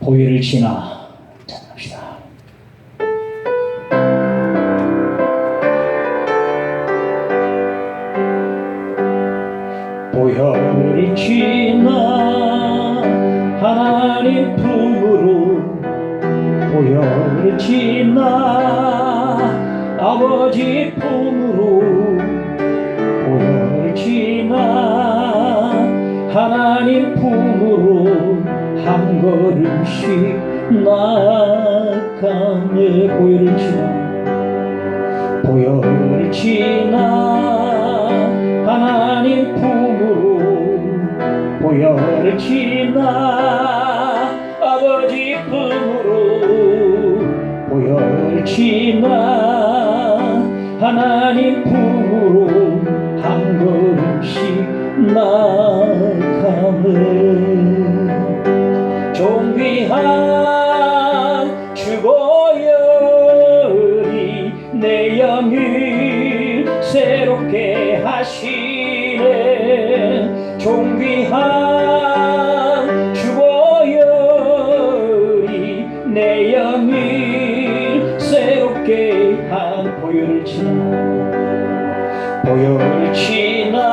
보혈을 지나 찬양합시다. 보혈을 지나 하나님 품으로, 보혈을 지나 아버지 품으로, 보혈을 지나 하나님 품으로 한 걸음씩 나아가네. 보혈을 지나, 보혈을 지나 하나님 품으로, 보혈을 지나 아버지 품으로, 보혈을 지나 하나님 품으로 한 걸음씩 나아가네. 존귀한 주 보혈이 내 영을 새롭게 하시네. 존귀한 주 보혈이 내 영을 새롭게 한 보혈을 지나, 보혈을 지나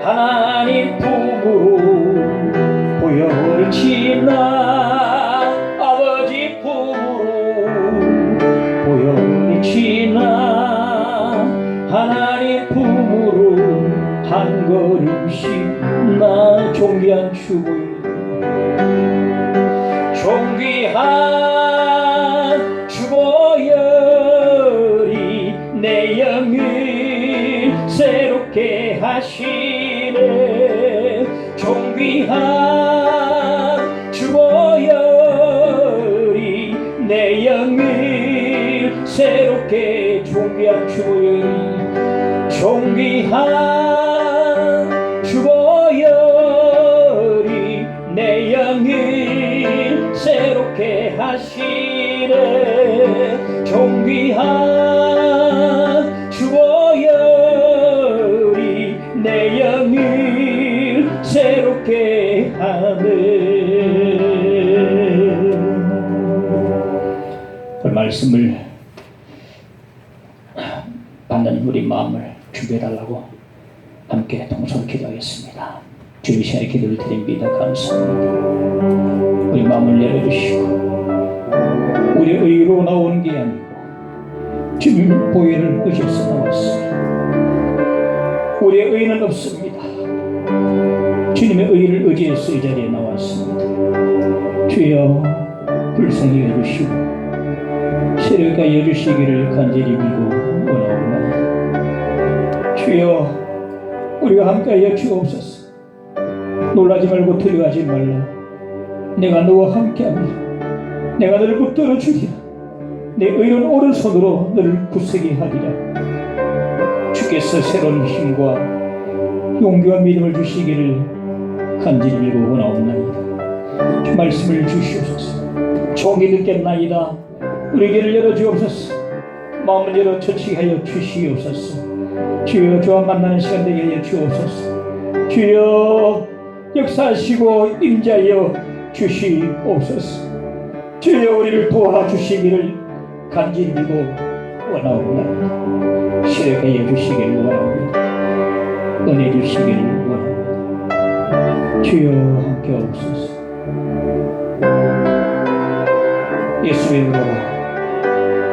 하나님 품으로, 보혈을 지나 아버지 품으로, 보혈을 지나 하나님 품으로 한 걸음씩 나. 존귀한 주 보혈, 존귀한 주 보혈이 내 영을 새롭게 하시네. 존귀한 주 보혈이 내 영을 새롭게, 존귀한 주 보혈이, 존귀한 주 보혈이 내 영을 새롭게 하시네. 존귀한 주 보혈이 내 영을 새롭게 하네. 그 말씀을 받는 우리 마음을 준비해달라고 함께 동서로 기도하겠습니다. 주의 시간에 기도를 드립니다. 감사합니다. 우리 마음을 열어주시고, 우리 의로 나오는 게 아니고 주님 보혈을 의지해서 나왔습니다. 우리의 의는 없습니다. 주님의 의를 의지해서 이 자리에 나왔습니다. 주여 불쌍히 여주시고 세례가 여주시기를 간절히 빌고 원하옵나이다. 주여 우리가 함께하여 주옵소서. 놀라지 말고 두려워하지 말라. 내가 너와 함께하리라. 내가 너를 붙들어 주리라. 내 의로운 오른손으로 너를 굳세게 하리라. 주께서 새로운 힘과 용기와 믿음을 주시기를 간절히 빌고 원하옵나이다. 주 말씀을 주시옵소서. 종이 듣겠나이다. 우리 귀를 열어 주옵소서. 마음을 열어 처치하여 주시옵소서. 주여 주와 만나는 시간 되게 하여 주옵소서. 주여 역사하시고 임자여 주시옵소서. 주여 우리를 도와주시기를 간절히 빌고 원하옵나이다. 시력하여 주시기를 원하옵니다. 은혜 주시기를 원합니다. 주여 함께 하옵소서. 예수의 이름으로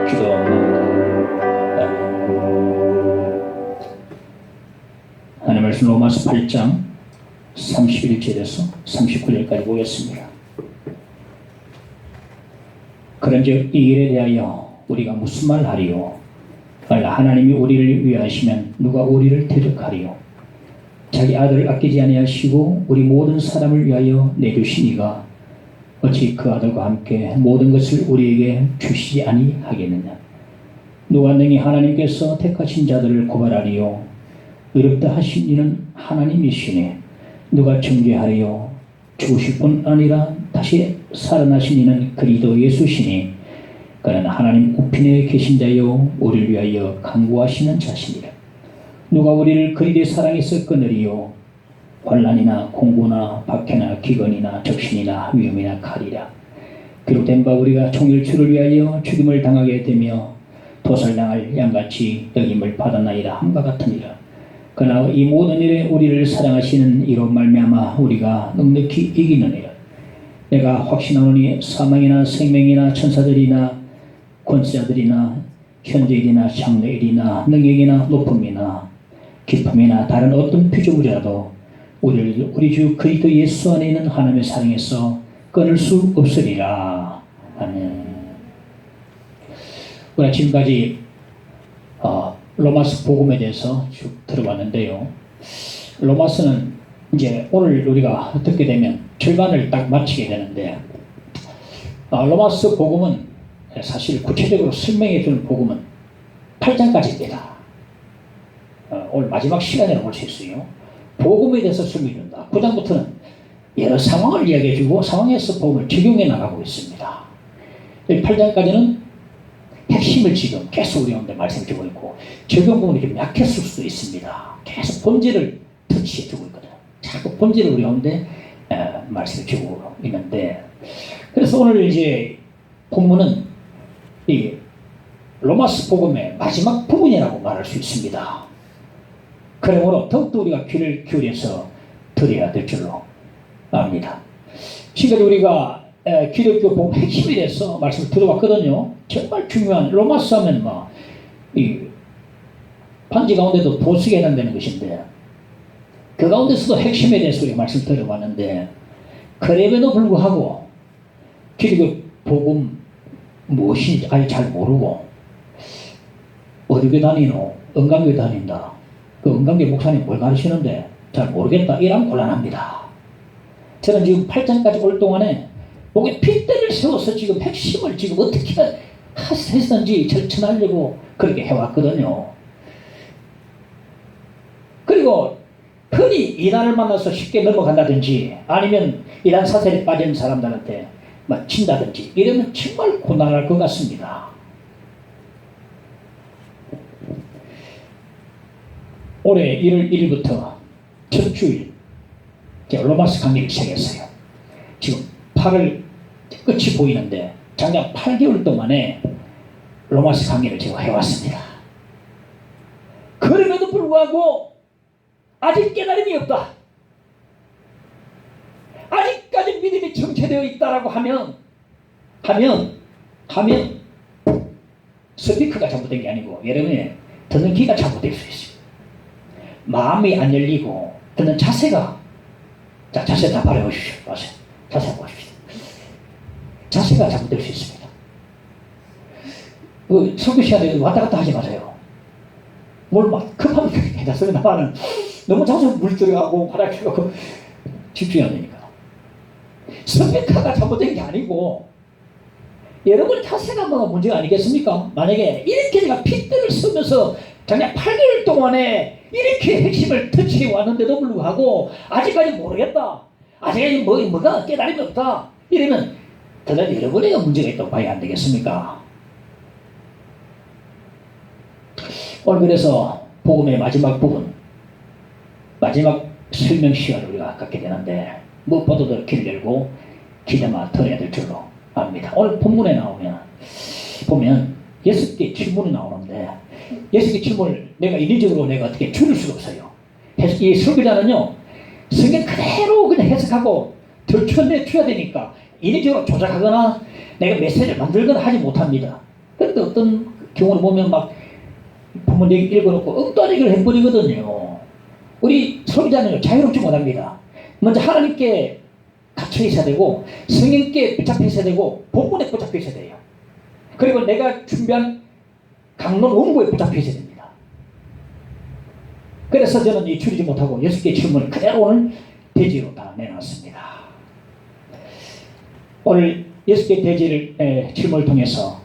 기도합니다. 하나님 말씀 로마서 8장 31절에서 39절까지 보겠습니다. 그런즉 이 일에 대하여 우리가 무슨 말 하리요? 만일 하나님이 우리를 위하시면 누가 우리를 대적하리요? 자기 아들을 아끼지 아니하시고 우리 모든 사람을 위하여 내주시니가 어찌 그 아들과 함께 모든 것을 우리에게 주시지 아니하겠느냐? 누가 능히 하나님께서 택하신 자들을 고발하리요? 의롭다 하신 이는 하나님이시니 누가 정죄하리요? 죽으실 뿐 아니라 다시 살아나신 이는 그리스도 예수시니 그는 하나님 우편에 계신 자요 우리를 위하여 간구하시는 자시니라. 누가 우리를 그리스도의 사랑에서 끊으리요? 환난이나 공고나 박해나 기근이나 적신이나 위험이나 칼이라 기록된 바 우리가 종일 주를 위하여 죽임을 당하게 되며 도살당할 양같이 여김을 받았나이다 함과 같으니라. 그러나 이 모든 일에 우리를 사랑하시는 이로 말미암아 우리가 넉넉히 이기느니라. 내가 확신하노니 사망이나 생명이나 천사들이나 권세자들이나 현재일이나 장래일이나 능력이나 높음이나 깊음이나 다른 어떤 피조물이라도 우리를 우리 주 그리스도 예수 안에 있는 하나님의 사랑에서 끊을 수 없으리라. 아멘. 우리가 지금까지 로마서 복음에 대해서 쭉 들어봤는데요. 로마서는 이제 오늘 우리가 듣게 되면 절반을 딱 마치게 되는데 로마서 복음은 사실 구체적으로 설명해 주는 복음은 8장까지입니다. 오늘 마지막 시간이라고 볼 수 있어요. 복음에 대해서 설명해 준다. 9장부터는 여러 상황을 이야기해 주고 상황에서 복음을 적용해 나가고 있습니다. 8장까지는 핵심을 지금 계속 우리 가운데 말씀해 주고 있고 적용 부분이 좀 약했을 수도 있습니다. 계속 본질을 터치해 주고 있거든요. 자꾸 본질을 우리 가운데 말씀해 주고 있는데 그래서 오늘 이제 본문은 이 로마서 복음의 마지막 부분이라고 말할 수 있습니다. 그러므로 더욱더 우리가 귀를 기울여서 들어야 될 줄로 압니다. 지금까지 우리가 기독교 복음 핵심에 대해서 말씀을 들어봤거든요. 정말 중요한 로마서 하면 이 반지 가운데도 보석에 해당되는 것인데 그 가운데서도 핵심에 대해서 우리가 말씀을 들어봤는데 그럼에도 불구하고 기독교 복음 무엇인지 아예 잘 모르고 어디 교회 다니노? 은강교회 다닌다. 그 은강교회 목사님 뭘 가르치는데 잘 모르겠다. 이러면 곤란합니다. 저는 지금 8장까지 올 동안에 목에 핏대를 세워서 지금 핵심을 지금 어떻게 했었는지 절천하려고 그렇게 해왔거든요. 그리고 흔히 이단을 만나서 쉽게 넘어간다든지 아니면 이단 사슬에 빠진 사람들한테 막 친다든지 이러면 정말 고난할 것 같습니다. 올해 1월 1일부터 첫 주일 로마서 강의를 시작했어요. 지금 8월 끝이 보이는데 작년 8개월 동안에 로마서 강의를 제가 해왔습니다. 그럼에도 불구하고 아직 깨달음이 없다. 아직까지 믿음이 정체되어 있다라고 하면 스피커가 잘못된 게 아니고 여러분의 듣는 귀가 잘못될 수 있어요. 마음이 안 열리고 듣는 자세가 자 자세 다 바라봐 주십시오. 자세 보십시오. 자세가 잘못될 수 있습니다. 설교 시간에 왔다 갔다 하지 마세요. 뭘 막 급하면 괜찮습니다만 너무 자주 물 들어가고 바닥 들어가고 집중이 안 되니까. 스피커가 잘못된 게 아니고 여러분 자세가 뭐가 문제가 아니겠습니까? 만약에 이렇게 제가 핏대를 쓰면서 작년 8개월 동안에 이렇게 핵심을 터치해 왔는데도 불구하고 아직까지 모르겠다. 아직까지 뭐가 깨달음이 없다. 이러면 그날 여러분의 문제가 있다고 봐야 안 되겠습니까? 오늘 그래서 복음의 마지막 부분, 마지막 설명 시간을 우리가 갖게 되는데 무엇보다도 귀를 열고 기대만 들어야 될 줄로 압니다. 오늘 본문에 보면 6개 질문이 나오는데 6개 질문을 내가 인위적으로 내가 어떻게 줄일 수가 없어요. 이 설교자는요 성경 그대로 그냥 해석하고 들춰내줘야 되니까 인위적으로 조작하거나 내가 메시지를 만들거나 하지 못합니다. 그런데 어떤 경우를 보면 막 본문 읽어놓고 엉뚱한 얘기를 해버리거든요. 우리 설교자는 자유롭지 못합니다. 먼저 하나님께 갇혀 있어야 되고 성령께 붙잡혀 있어야 되고 본문에 붙잡혀 있어야 돼요. 그리고 내가 준비한 강론 원고에 붙잡혀 있어야 됩니다. 그래서 저는 이 줄이지 못하고 6개 질문을 그대로 오늘 대지로 다 내놨습니다. 오늘 6개 대지를 질문을 통해서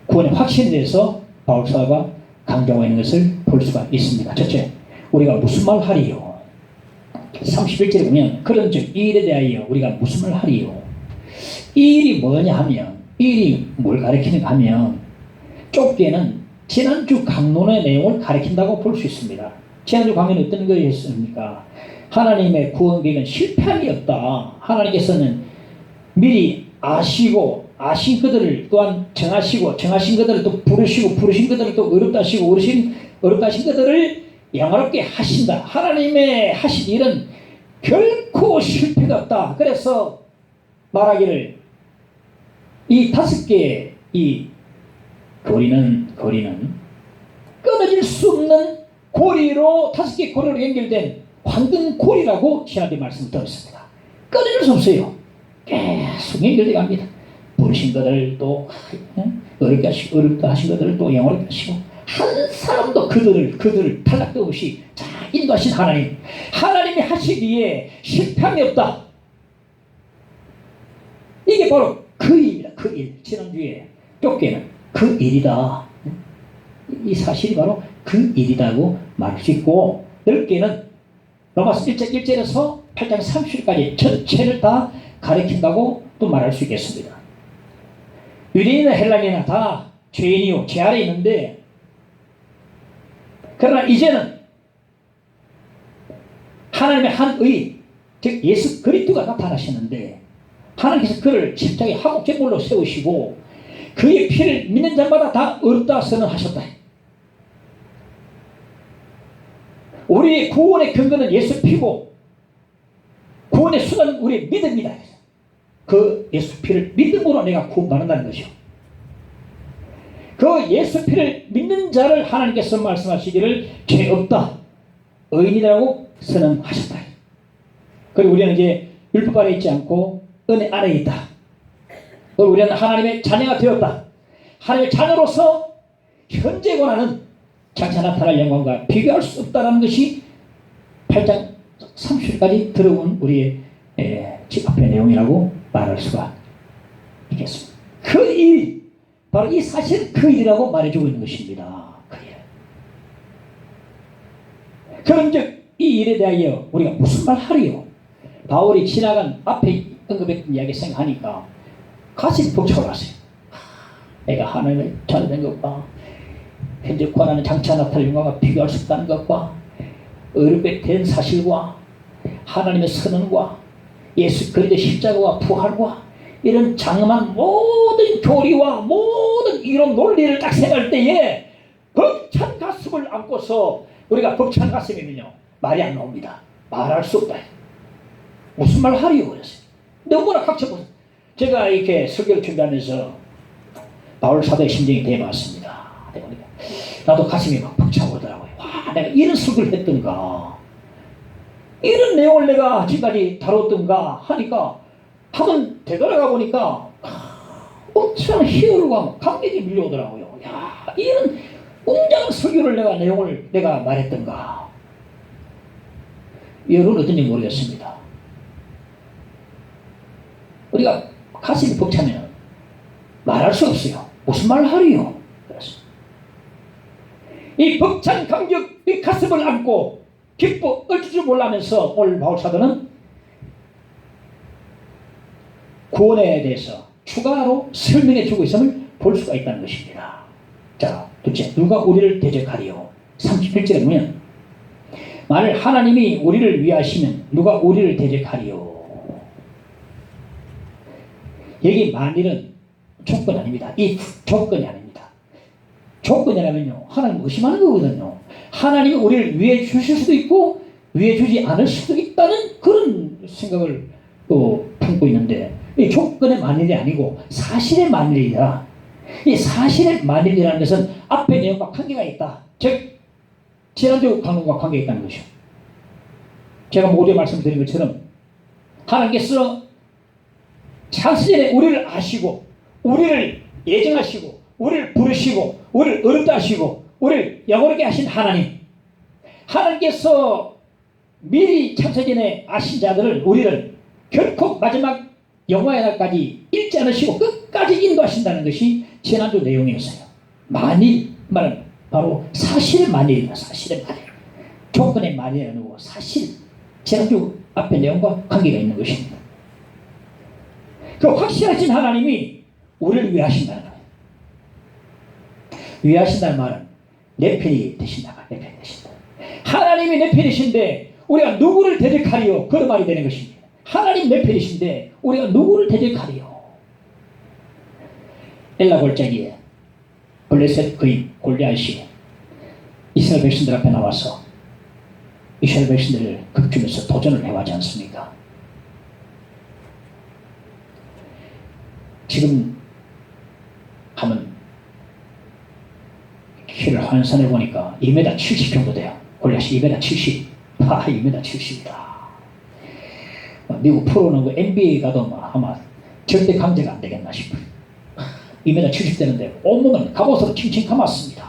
구원의 확신에 대해서 바울사가 강조하고 있는 것을 볼 수가 있습니다. 첫째, 우리가 무슨 말 하리요? 31절에 보면 그런즉 이 일에 대하여 우리가 무슨 말 하리요? 이 일이 뭐냐 하면 이 일이 뭘 가리키는가 하면 좁게는 지난주 강론의 내용을 가리킨다고 볼 수 있습니다. 지난주 강론이 어떤 거였습니까? 하나님의 구원 계획은 실패함이 없다. 하나님께서는 미리 아시고 아신 그들을 또한 정하시고 정하신 그들을 또 부르시고 부르신 그들을 또 어렵다 하시고 어렵다 하신 그들을 영화롭게 하신다. 하나님의 하신 일은 결코 실패가 없다. 그래서 말하기를 이 5개의 이 고리는 끊어질 수 없는 고리로 5개의 고리로 연결된 황금고리라고 지난주에 말씀을 드렸습니다. 끊어질 수 없어요. 계속 연결되어 갑니다. 부르신 것들을 또 어렵게 하시고 어렵다 하신 것들을 또 영어롭게 하시고 한 사람도 그들을 탈락도 없이 잘 인도하신 하나님. 하나님이 하시기에 실패함이 없다. 이게 바로 그 일입니다. 그 일. 지난주에 좁게는 그 일이다. 이 사실이 바로 그 일이라고 말할 수 있고, 넓게는 로마서 1장 1절에서 8장 30절까지 전체를 다 가리킨다고 또 말할 수 있겠습니다. 유대인이나 헬라인이나 다 죄인이요 죄 아래 있는데, 그러나 이제는 하나님의 한 의, 즉 예수 그리스도가 나타나셨는데 하나님께서 그를 십자가에 화목제물로 세우시고 그의 피를 믿는 자마다 다 얻다 선언하셨다. 우리의 구원의 근거는 예수 피고 구원의 수단은 우리의 믿음이다. 그 예수 피를 믿음으로 내가 구원받는다는 것이요. 그 예수 피를 믿는 자를 하나님께서 말씀하시기를 죄 없다, 의인이라고 선언하셨다. 그리고 우리는 이제 율법 아래 있지 않고 은혜 아래 있다. 그리고 우리는 하나님의 자녀가 되었다. 하나님의 자녀로서 현재 권하는 장차 나타날 영광과 비교할 수 없다는 것이 8장 30절까지 들어온 우리의 앞의 내용이라고 말할 수가 있겠습니다. 그 일, 바로 이 사실 그 일이라고 말해주고 있는 것입니다. 그 일. 그런즉 이 일에 대하여 우리가 무슨 말 하리요? 바울이 지나간 앞에 언급했던 이야기 생각하니까 가슴이 벅차올랐어요. 내가 하나님의 자녀된 것과 현재 권하는 장차 나타날 영광과 비교할 수 없다는 것과 어렵게 된 사실과 하나님의 선언과 예수 그리스도의 십자가와 부활과 이런 장엄한 모든 교리와 모든 이런 논리를 딱 생각할 때에 벅찬 가슴을 안고서 우리가 벅찬 가슴이면요 말이 안 나옵니다. 말할 수 없다. 무슨 말 하리요? 그랬어요. 너무나 각처보세요. 제가 이렇게 설교를 준비하면서 바울 사도의 심정이 대해봤습니다. 나도 가슴이 막 벅차오르더라고요. 와, 내가 이런 설교를 했던가, 이런 내용을 내가 지금까지 다뤘던가 하니까 한번 되돌아가 보니까 엄청난 희열과 감격이 밀려오더라고요. 야, 이런 웅장한 설교를 내용을 내가 말했던가. 여러분 어떤지 모르겠습니다. 우리가 가슴이 벅차면 말할 수 없어요. 무슨 말을 하리요? 이 벅찬 감격, 이 가슴을 안고 기뻐 얼줄 줄 몰라면서 오늘 바울 사도는 구원에 대해서 추가로 설명해 주고 있음을 볼 수가 있다는 것입니다. 자, 둘째, 누가 우리를 대적하리요? 31절에 보면 만일 하나님이 우리를 위하시면 누가 우리를 대적하리요? 여기 만일은 조건 아닙니다. 이 조건이 아닙니다. 조건이라면요, 하나님 의심하는 거거든요. 하나님이 우리를 위해 주실 수도 있고 위해 주지 않을 수도 있다는 그런 생각을 또 품고 있는데, 이 조건의 만일이 아니고 사실의 만일이라. 이 사실의 만일이라는 것은 앞의 내용과 관계가 있다. 즉 지난주 강론과 관계가 있다는 것이죠. 제가 모두에 말씀드린 것처럼 하나님께서 창세전에 우리를 아시고 우리를 예정하시고 우리를 부르시고 우리를 어렵다 하시고 우리를 영원하게 하신 하나님, 하나님께서 미리 창세전에 아신 자들을, 우리를 결코 마지막 영화의 날까지 잃지 않으시고 끝까지 인도하신다는 것이 지난주 내용이었어요. 만일 말은 바로 사실의 만일입니다. 사실의 만일. 조건의 만일이 아니고 사실, 지난주 앞의 내용과 관계가 있는 것입니다. 그 확실하신 하나님이 우리를 위하신다는 거예요. 위하신다는 말은 내 편이 되신다. 내 편이 되신다. 하나님이 내 편이신데 우리가 누구를 대적하리요? 그런 말이 되는 것입니다. 하나님 내 편이신데 우리가 누구를 대적하리요? 엘라 골짜기에 블레셋 그의 골리앗이 이스라엘 백성들 앞에 나와서 이스라엘 백성들을 극주면서 도전을 해하지 않습니까? 지금 하면 키를 환산해 보니까 2m 70 정도 돼요. 골리앗이 2m 70. 2m 70이다. 미국 프로농구 NBA 가도 아마 절대 강제가 안 되겠나 싶어요. 2m 70 되는데 온몸은 갑옷으로 칭칭 감았습니다.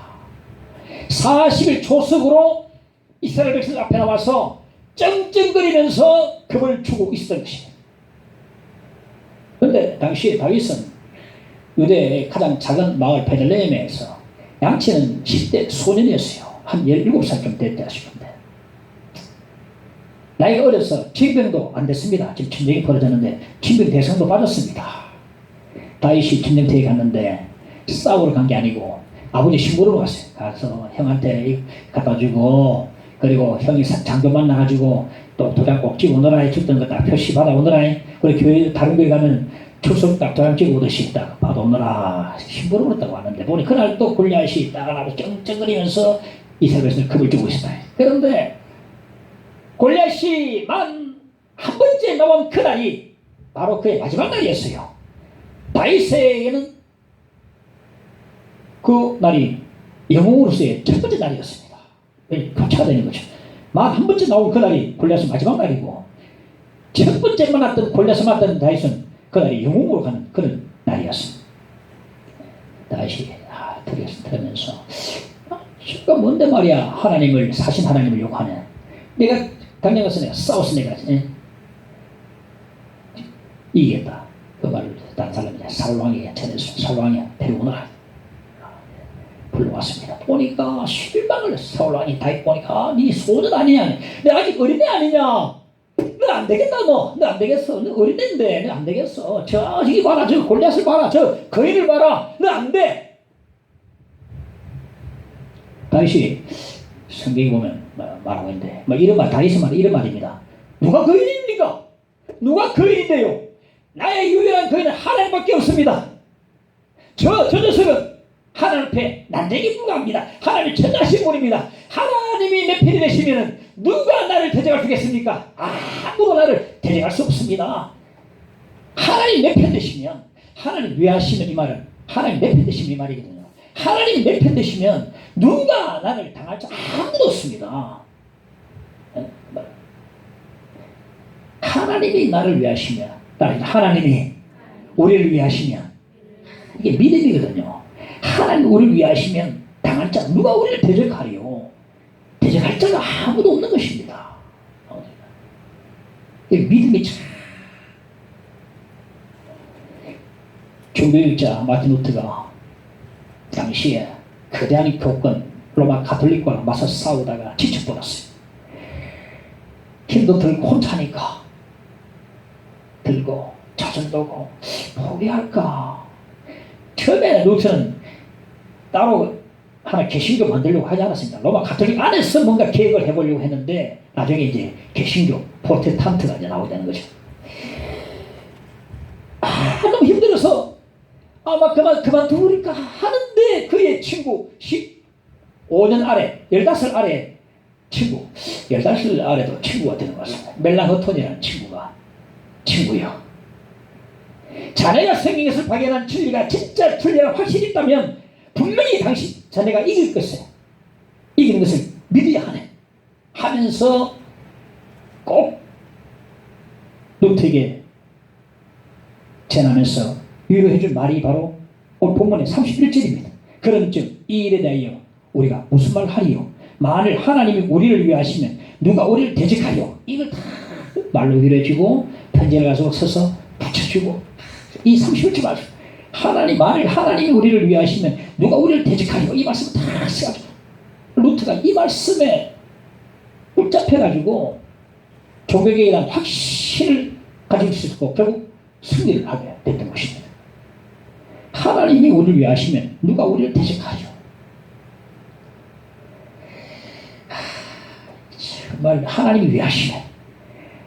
40일 초석으로 이스라엘 백성 앞에 나와서 쩡쩡거리면서 금을 주고 있었던 것입니다. 그런데 당시에 다윗은 유대의 가장 작은 마을 베들레헴에서 양치는 10대 소년이었어요. 한 17살쯤 됐다 싶은데 나이가 어려서 징병도 안 됐습니다. 지금 전쟁이 벌어졌는데 징병 대상도 받았습니다. 다윗이 전쟁터에 갔는데 싸우러 간 게 아니고 아버지 신부로 갔어요. 가서 형한테 갖다 주고 그리고 형이 장교 만나가지고 또 도장 꼭 찍어오너라 해줬던 거 딱 표시 받아오너라. 그리고 교회 다른 교회 가면 출석 딱 도장 찍어오듯이 딱 받아오너라 신부로 그랬다고 왔는데 보니 그날 또 골리앗이 딱 나고 쩡쩡거리면서 이스라엘 백성을 겁을 주고 있었다. 그런데 골리앗이 한 번째 나온 그날이 바로 그의 마지막 날이었어요. 다윗에게는 그 날이 영웅으로서의 첫 번째 날이었습니다. 교차가 되는 거죠. 한 번째 나온 그 날이 골리앗의 마지막 날이고 첫 번째 만났던 골리앗을 만났던 다윗은 그 날이 영웅으로 가는 그런 날이었습니다. 다윗이 들으면서 이거 뭔데 말이야. 하나님을 사신 하나님을 욕하네. 내가 당장 가서 내가 싸워서 내가 이기겠다. 그 말을 다른 사람이 살왕에게 전해서 살왕이야 데려오너라 불러왔습니다. 보니까 실망을 살왕이 다윗 보니까 네 소년 아니냐. 내 아직 어린애 아니냐. 너 안 되겠다. 너 안 되겠어. 너 어린애인데 너 안 되겠어. 저기 봐라. 저 골리앗을 봐라. 저 거인을 봐라. 너 안 돼. 다윗이 성경에 보면 말하고 있는데 이런 말 다윗의 말은 이런 말입니다. 누가 거인입니까? 누가 거인인데요? 나의 유일한 거인은 하나님밖에 없습니다. 저 녀석은 하나님 앞에 난쟁이 불과합니다. 하나님 천하신 분입니다. 하나님이 내 편이 되시면 누가 나를 대적할 수 있겠습니까? 아무도 나를 대적할 수 없습니다. 하나님 내 편 되시면 하나님 위하시는 이 말은 하나님 내 편 되시는 이 말이거든요. 하나님이 내 편 되시면 누가 나를 당할 자 아무도 없습니다. 하나님이 나를 위하시면 하나님이 우리를 위하시면 이게 믿음이거든요. 하나님 우리를 위하시면 당할 자 누가 우리를 대적하리요? 대적할 자가 아무도 없는 것입니다. 믿음이 참 종교학자 마틴 루터가 당시에 거대한 교권 로마 가톨릭과 맞서 싸우다가 지쳐버렸어요. 힘도 들고 혼자니까 들고 자전도 오고 포기할까. 처음에 루터는 따로 하나 개신교 만들려고 하지 않았습니다. 로마 가톨릭 안에서 뭔가 계획을 해보려고 했는데 나중에 이제 개신교 프로테스탄트가 이제 나오게 되는 거죠. 너무 힘들어서 아마 그만두니까 하는데 그의 친구 15년 아래 15살 아래 친구 15살 아래도 친구가 되는 것 같습니다. 멜랑허톤이라는 친구요. 자네가 성경에서 발견한 진리가 진짜 진리가 확실히 있다면 분명히 당신 자네가 이길 것을 이기는 것을 믿어야 하네 하면서 꼭 루터에게 전하면서 위로해줄 말이 바로 오늘 본문의 31절입니다. 그런즉 이 일에 대하여 우리가 무슨 말 하리요? 만일 하나님이 우리를 위하시면 누가 우리를 대적하리요? 이걸 다 말로 위로해주고 편지를 가지고 써서 붙여주고 이 31절 말씀 만일 하나님이 우리를 위하시면 누가 우리를 대적하리요? 이 말씀을 다 써가지고 루터가 이 말씀에 붙잡혀가지고 종교계에 대한 확신을 가질 수 있고 결국 승리를 하게 됐던 것입니다. 하나님이 우리를 위하시면 누가 우리를 대적하죠? 정말 하나님이 위하시면,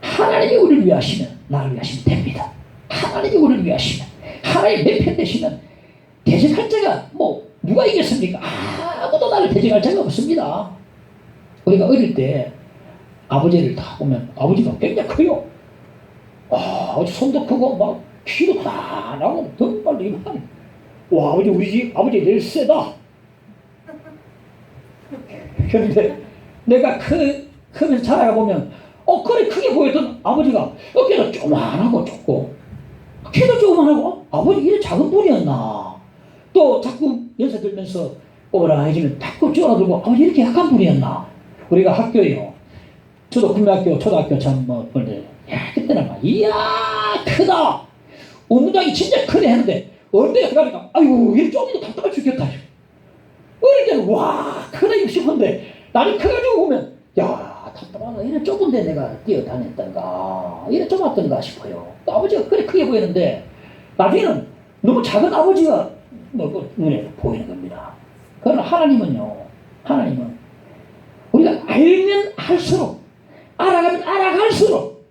하나님이 우리를 위하시면 나를 위하시면 됩니다. 하나님이 우리를 위하시면, 하나님 내 편 되시면 대적할 자가 뭐 누가 이겼습니까? 아무도 나를 대적할 자가 없습니다. 우리가 어릴 때 아버지를 다 보면 아버지가 굉장히 커요. 아주 손도 크고 막 키도 다 나고 정말 이만. 와, 아버지 우리 집 아버지 제일 세다. 그런데 내가 크면서 자라가 보면 그래 크게 보였던 아버지가 어깨도 조만하고 좁고 키도 조만하고 아버지 이래 작은 분이었나. 또 자꾸 연세 들면서 오라 해주면 자꾸 쫄아들고 아버지 이렇게 약한 분이었나. 우리가 학교에요. 저도 국민학교 초등학교 참뭐 그런데 야 그때는 막 이야 크다. 운동장이 진짜 크네 했는데 어느 때가 들어가니까 아이고 이래 조금도 답답해 죽겠다. 어릴 때는 와 크다 이거 싶은데 나는 커가지고 보면 야 답답하다 이래 좁은데 내가 뛰어다녔던가 이래 좁았던가 싶어요. 또 아버지가 그래 크게 보이는데 나중에는 너무 작은 아버지가 눈에 보이는 겁니다. 그러나 하나님은요, 하나님은 우리가 알면 할수록 알아가면 알아갈수록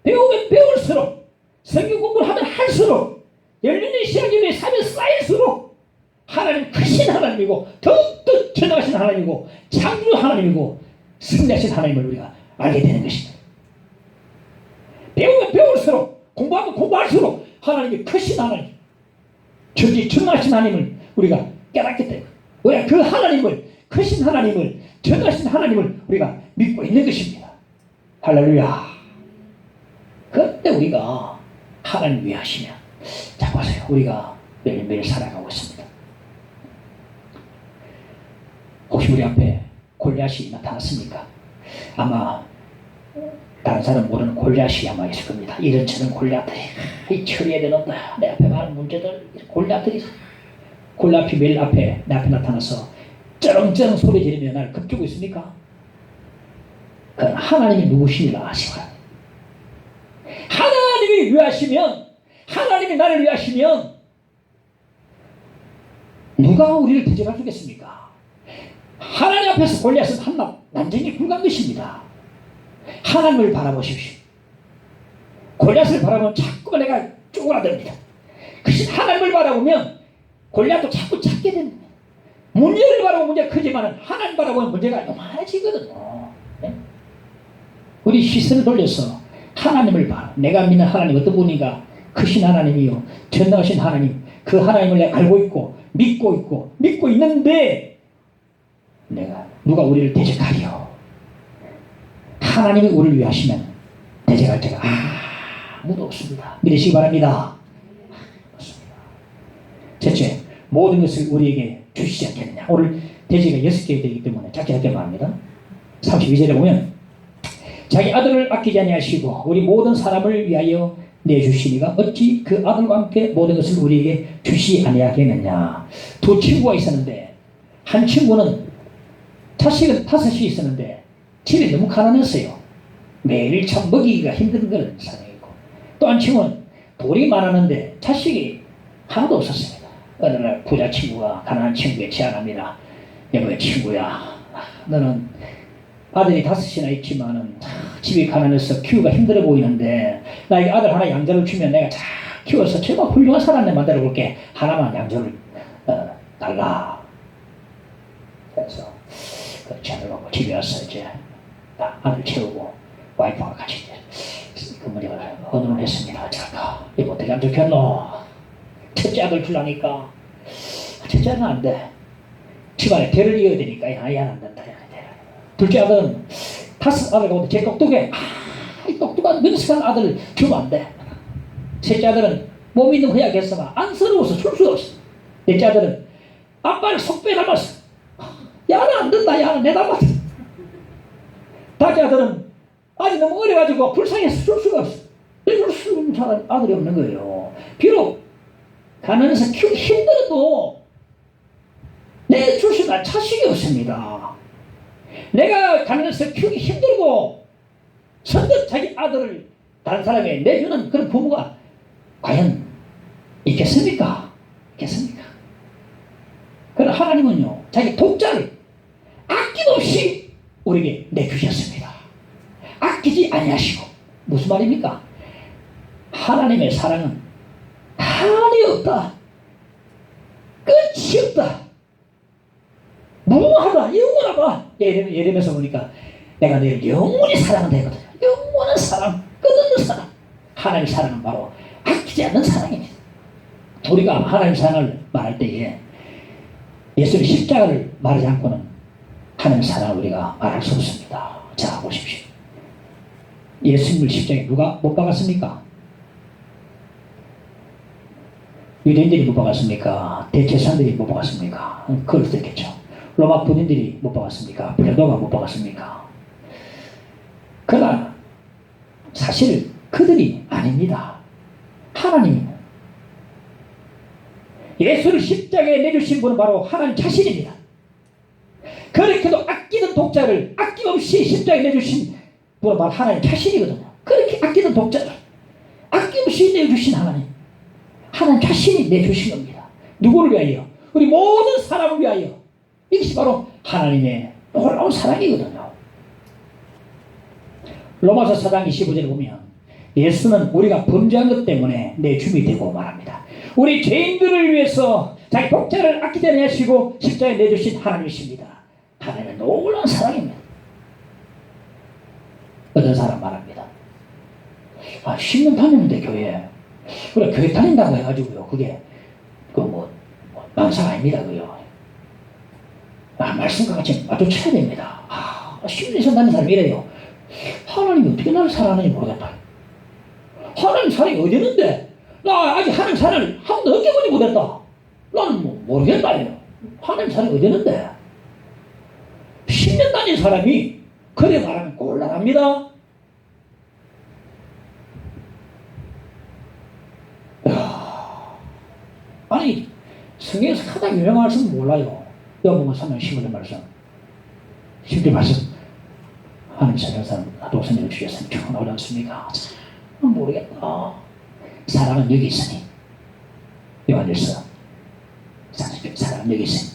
배우면 배울수록 성경 공부를 하면 할수록 열리는 시간이 삶에 쌓일수록 하나님 크신 하나님이고 더욱더 전능하신 하나님이고 창조 하나님이고 승리하신 하나님을 우리가 알게 되는 것입니다. 배우면 배울수록 공부하면 공부할수록 하나님이 크신 하나님 전능하신 하나님을 우리가 깨닫기 때문에 우리가 그 하나님을 크신 하나님을 전능하신 하나님을 우리가 믿고 있는 것입니다. 할렐루야. 그때 우리가 하나님 위하시면 자 보세요. 우리가 매일매일 살아가고 있습니다. 혹시 우리 앞에 골리앗이 나타났습니까? 아마 다른 사람 모르는 골리앗이 아마 있을 겁니다. 이런저런 골리앗들이 처리해야 되는다. 내 앞에 많은 문제들 골리앗들이 골리앗이 매일 앞에 내 앞에 나타나서 쩌렁쩌렁 소리 지르며 나를 겁주고 있습니까? 그건 하나님이 누구시니라 아시오라. 하나님이 위하시면 하나님이 나를 위하시면 누가 우리를 대적할 수 있겠습니까? 하나님 앞에서 골리앗은 한낱 난쟁이 불과한 것입니다. 하나님을 바라보십시오. 골리앗을 바라보면 자꾸 내가 쪼그라듭니다. 그것이 하나님을 바라보면 골리앗도 자꾸 작게 됩니다. 문제를 바라보면 문제가 크지만 하나님 바라보면 문제가 요만해지거든요. 네? 우리 시선을 돌려서 하나님을 봐. 내가 믿는 하나님 어떤 분인가? 크신 하나님이요 전능하신 하나님. 그 하나님을 내가 알고 있고 믿고 있는데 내가 누가 우리를 대적하리요? 하나님이 우리를 위하시면 대적할 자가 아무도 없습니다. 믿으시기 바랍니다. 없습니다. 첫째, 모든 것을 우리에게 주시지 않겠느냐. 오늘 대지가 6개 되기 때문에 짧게 말합니다. 32절에 보면 자기 아들을 아끼지 아니하시고 우리 모든 사람을 위하여 내주시니가 어찌 그 아들과 함께 모든 것을 우리에게 주시지 아니하겠느냐. 두 친구가 있었는데 한 친구는 자식은 5이 있었는데 집이 너무 가난했어요. 매일 참 먹이기가 힘든 그런 상황이고 또 한 친구는 돈이 많았는데 자식이 하나도 없었습니다. 어느 날 부자 친구가 가난한 친구에게 제안합니다. 여보의 친구야, 너는 아들이 5이나 있지만은 집이 가난해서 키우기가 힘들어 보이는데 나에게 아들 하나 양자를 주면 내가 잘 키워서 정말 훌륭한 사람을 만들어 볼게. 하나만 양자를 달라. 그래서 그 제안을 받고 집에 와서 이제 아들 채우고 와이프와 같이 그 문제를 언론을 했습니다. 자가 이거 어떻게 하면 좋겠노? 첫째 아들 주려니까 첫째 아들은 안 돼. 집안에 대를 이어야 되니까 얘는 안 된다. 둘째 아들은 5 아들 가운데 제일 똑똑해. 이 똑똑한 능숙한 아들을 주면 안 돼. 셋째 아들은 몸이 있는 허약해서 안쓰러워서 줄 수 없어. 넷째 아들은 아빠를 속배 닮았어. 야는 안 된다. 야는 내 닮았어. 다째 아들은 아직 너무 어려가지고 불쌍해서 줄 수가 없어. 줄 수 있는 사람 아들이 없는 거예요. 비록 가난해서 키우기 힘들어도 내 줄 수 있는 자식이 없습니다. 내가 가난해서 키우기 힘들고 선뜻 자기 아들을 다른 사람에게 내주는 그런 부모가 과연 있겠습니까? 있겠습니까? 그러나 하나님은요 자기 독자를 아낌없이 우리에게 내주셨습니다. 아끼지 아니하시고. 무슨 말입니까? 하나님의 사랑은 한이 없다, 끝이 없다, 무궁하다, 영원하다. 예레미야서 보니까 내가 너를 영원히 사랑한다 했거든요. 영원한 사랑, 끝없는 사랑. 하나님의 사랑은 바로 아끼지 않는 사랑입니다. 우리가 하나님의 사랑을 말할 때에 예수의 십자가를 말하지 않고는 하나님의 사랑을 우리가 말할 수 없습니다. 자, 보십시오. 예수님을 십자가에 누가 못 박았습니까? 유대인들이 못 박았습니까? 대제사장들이 못 박았습니까? 그럴 수도 있겠죠. 로마 군인들이 못 박았습니까? 빌라도가 못 박았습니까? 그러나 사실 그들이 아닙니다. 하나님입니다. 예수를 십자가에 내주신 분은 바로 하나님 자신입니다. 그렇게도 아끼는 독자를 아낌없이 십자가에 내주신 분은 바로 하나님 자신이거든요. 그렇게 아끼는 독자를 아낌없이 내주신 하나님 자신이 내주신 겁니다. 누구를 위하여? 우리 모든 사람을 위하여. 이것이 바로 하나님의 놀라운 사랑이거든요. 로마서 4장 25절에 보면 예수는 우리가 범죄한 것 때문에 내 주이 되고 말합니다. 우리 죄인들을 위해서 자기 독자를 아끼지 아니하시고 십자가에 내주신 하나님이십니다. 하나님의 놀라운 사랑입니다. 어떤 사람 말합니다. 10년 다녔는데 교회. 그래, 교회 다닌다고 해가지고요. 그게 망상 아닙니다. 그요. 말씀과 같이 마주쳐야 됩니다. 10년 이상 다닌 사람이 이래요. 하나님이 어떻게 나를 사랑하는지 모르겠다. 하나님 사랑이 어디 있는데? 나 아직 하나님 사랑을 한 번도 느껴보지 못했다. 나는 모르겠다. 하나님 사랑이 어디 있는데? 10년 다닌 사람이 그래 말하면 곤란합니다. 아니, 성경에서 가장 유명한 말씀 몰라요. 요한복음 3장 15절 말씀. 10절 말씀. 하나님 사랑하는 도선을 주셨으니 참 나오지 않습니까? 모르겠다. 사랑은 여기 있으니. 요한일서 사랑은 여기 있으니.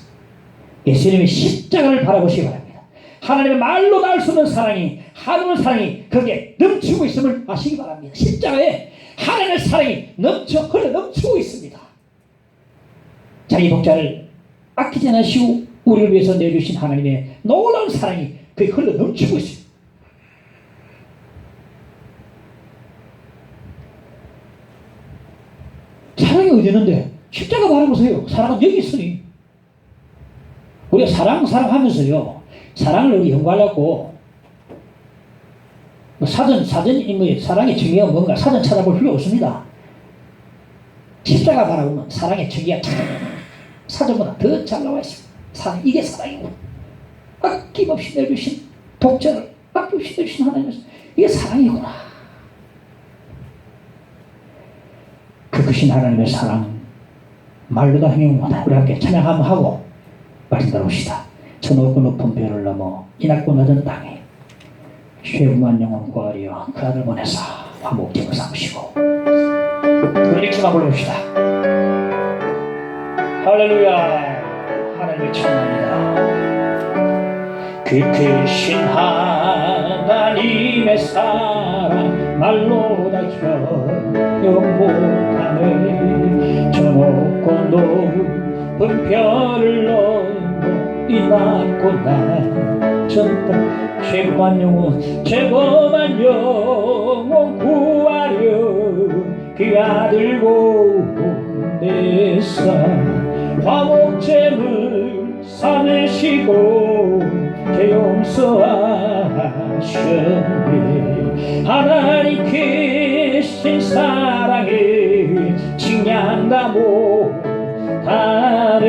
예수님의 십자가를 바라보시기 바랍니다. 하나님의 말로 닿을 수 없는 사랑이, 하나님의 사랑이 거기에 넘치고 있음을 아시기 바랍니다. 십자가에 하나님의 사랑이 흘러 넘치고 있습니다. 자기 독자를 아끼지 않으시고 우리를 위해서 내주신 하나님의 놀라운 사랑이 그게 흘러 넘치고 있습니다. 사랑이 어디 있는데? 십자가 바라보세요. 사랑은 여기 있으니. 우리가 사랑하면서요. 사랑을 우리 연구하려고 사랑의 정의가 뭔가 사전 찾아볼 필요 없습니다. 십자가 바라보면 사랑의 정의가 사전보다 더 잘 나와 있습니다. 이게 사랑이고 아낌없이 내주신 독자를 아낌없이 내주신 하나님, 이게 사랑이구나. 그 크신 하나님의 사랑은 말로도 행용 못해. 우리 함께 찬양 한번 하고 말씀 들어봅시다. 저 높고 높은 별을 넘어 이 낮고 낮은 땅에 쉐무한 영혼 구하려 그 아들 보내사 화목제물 삼으시고 이렇게만 불러봅시다. 할렐루야. 하나님을 찬양합니다. 그 크신 하나님의 사랑 말로 다 형용 못하네. 저 높고 높은 별을 넘어 이 낮고 낮은 땅 죄범한 영혼 구하려 그 아들 보내사 화목제물 삼으시고 죄 용서하셨네. 하나님 크신 사랑에 칭찬다 못하네.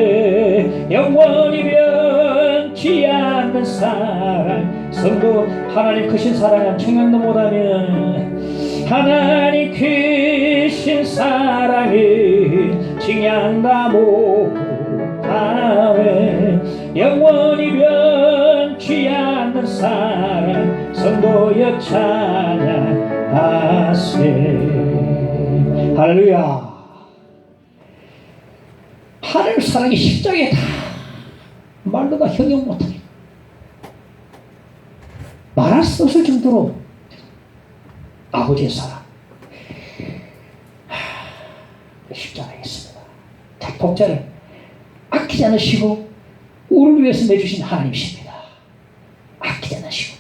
영원히 변치 않는 사랑 성도 하나님 크신 사랑은 청량도 못하면 하나님 크신 사랑에 칭찬다 못하네. 영원히 변치 않는 사랑 성도여 찬양하세. 할렐루야. 하나님의 사랑이 십자가에 다 말로 다 형용 못하게 말할 수 없을 정도로 아버지의 사랑. 십자가에 있습니다. 자, 독자를 아끼지 않으시고 우리를 위해서 내주신 하나님이십니다. 아끼지 않으시고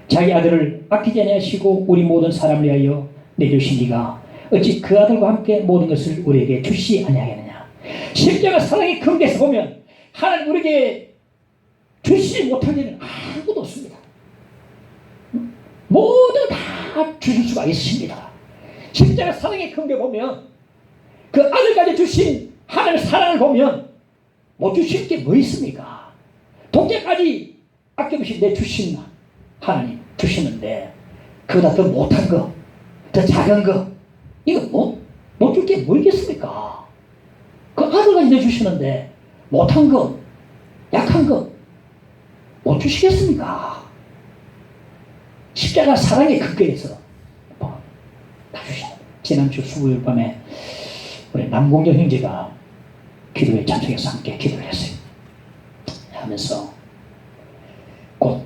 자기 아들을 아끼지 않으시고 우리 모든 사람을 위하여 내주신 이가 어찌 그 아들과 함께 모든 것을 우리에게 주시지 아니하겠느냐. 십자가 사랑의 근거에서 보면 하나님 우리에게 주시지 못할 일은 아무것도 없습니다. 모두 다 주실 수가 있으십니다. 십자가 사랑의 근거에 보면 그 아들까지 주신 하나님의 사랑을 보면 못 주실 게 뭐 있습니까? 독자까지 아낌없이 내주신 하나님 주시는데 그보다 더 못한 거, 더 작은 거 이거 못 줄 게 뭐 있겠습니까? 그 아들까지 내주시는데 못한 거, 약한 거 못 주시겠습니까? 십자가 사랑의 근거에서 다 주시는. 지난주 수요일 밤에 우리 남공정 형제가 기도에 참석해서 함께 기도를 했어요. 하면서 곧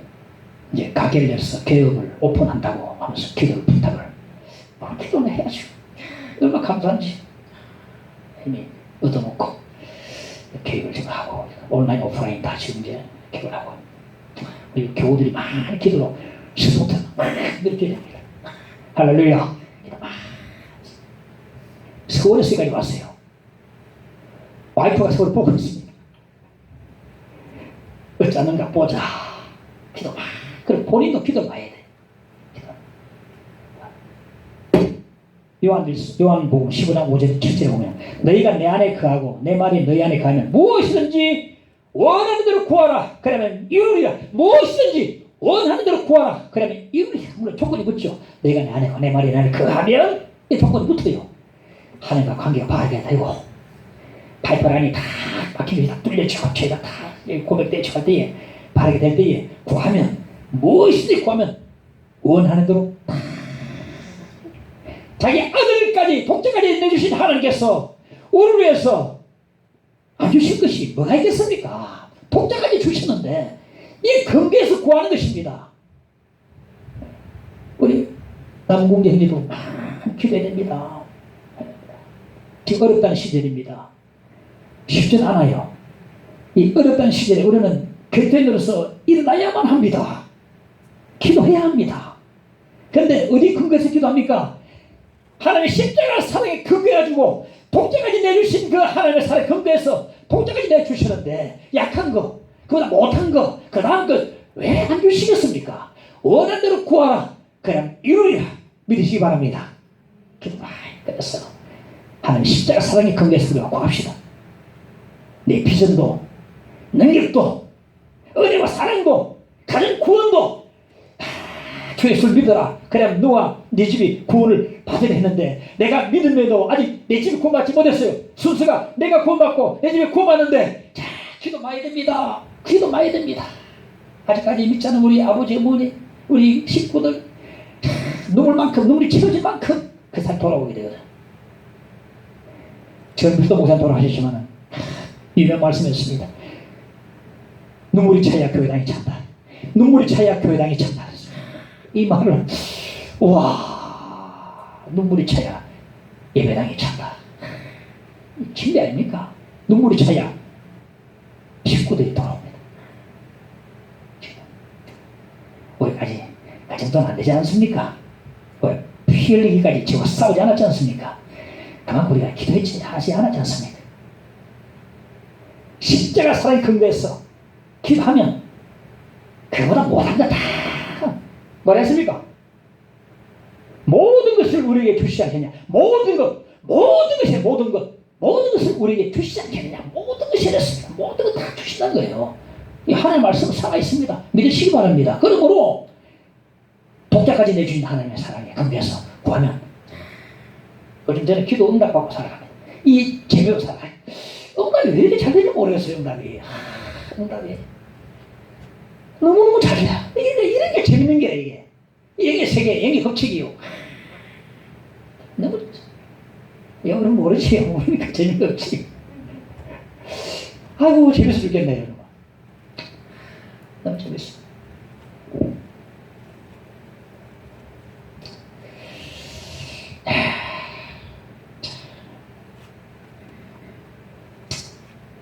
이제 가게를 열어서 개업을 오픈한다고 하면서 기도를 부탁을 기도는 해야죠. 얼마나 감사한지 이미 얻어먹고 계획을 지금 하고 온라인 오프라인 다 지금 이제 계획을 하고 우리 교우들이 많은 기도로 시부터 이렇게 됩니다. 할렐루야. 서울에서 여기까지 왔어요. 와이프가 서울 보고 있습니다. 어쩌는가 보자. 기도 막. 그럼 본인도 기도 많이 해야 돼. 요한복음 15장 5절 7절에 보면 너희가 내 안에 거하고 내 말이 너희 안에 거하면 무엇이든지 원하는 대로 구하라. 그러면 이루리라. 무엇이든지 원하는 대로 구하라. 그러면 이루리라. 물론 조건이 붙죠. 너희가 내 안에 거하고 내 말이 내 안에 거하면 이 조건이 붙어요. 하나님과 관계가 바르게 되고 발바람이 다 막히게 다 뚫려지고 죄가 다 고백되고 할 때에 바르게 될 때에 구하면 무엇이든지 구하면 원하는 대로 자기 아들까지 독자까지 내주신 하나님께서 우리를 위해서 안 주신 것이 뭐가 있겠습니까? 독자까지 주셨는데 이 근거에서 구하는 것입니다. 우리 남궁재 형님도 기도해야 됩니다. 지금 어렵다는 시절입니다. 쉽진 않아요. 이 어렵다는 시절에 우리는 결단으로서 일어나야만 합니다. 기도해야 합니다. 그런데 어디 근거에서 기도합니까? 하나님의 십자가 사랑에 근거해가지고 독자까지 내주신 그 하나님의 사랑의 근거에서 독자까지 내주시는데 약한 거, 그보다 못한 거, 그 다음 것 왜 안 주시겠습니까? 원하는 대로 구하라. 그냥 이루리라. 믿으시기 바랍니다. 기도 많이 끝냈어. 하나님 십자가 사랑의 근거에서 우리가 구합시다. 내 비전도 능력도 은혜와 사랑도 가정 구원도 주 예수를 믿어라. 그럼 너와 네 집이 구원을 받으려 했는데 내가 믿음에도 아직 내 집이 구원받지 못했어요. 순서가 내가 구원받고 내 집이 구원받는데 자 기도 많이 됩니다. 기도 많이 됩니다. 아직까지 믿지 않은 우리 아버지 어머니 우리 식구들 눈물이 치러질 만큼 그 사람 돌아오게 되거든. 전부터 목사 돌아가셨지만 유명한 말씀이었습니다. 눈물이 차야 교회당이 찬다. 눈물이 차야 교회당이 찬다. 이 말을 와 눈물이 차야 예배당이 찬다. 진리 아닙니까? 눈물이 차야 식구들이 돌아옵니다. 우리 아직 그 정도는 안 되지 않습니까? 피 흘리기까지 지고 싸우지 않았지 않습니까? 그만큼 우리가 하지 않았지 않습니까? 십자가 사랑의 근거에서 기도하면 그보다 못한 거 다 뭐라 했습니까? 모든 것을 우리에게 주시지 않겠냐? 모든 것을 우리에게 주시지 않겠느냐? 모든 것이 이랬습니다. 모든 것 다 주신다는 거예요. 이 하나님의 말씀은 살아있습니다. 믿으시기 바랍니다. 그러므로 독자까지 내주신 하나님의 사랑에 근거해서 구하면 요즘 저는 기도 응답받고 살아갑니다. 이 재미로 살아가요. 응답이 왜 이렇게 잘 되는지 모르겠어요. 응답이 너무너무 잘해요. 이런 게 재밌는 게야 이게. 이게 세계 연기 법칙이요. 너무 영어는 모르지. 모르니까 재미가 없지. 아이고 재밌어 죽겠네 여러분. 너무 재밌어.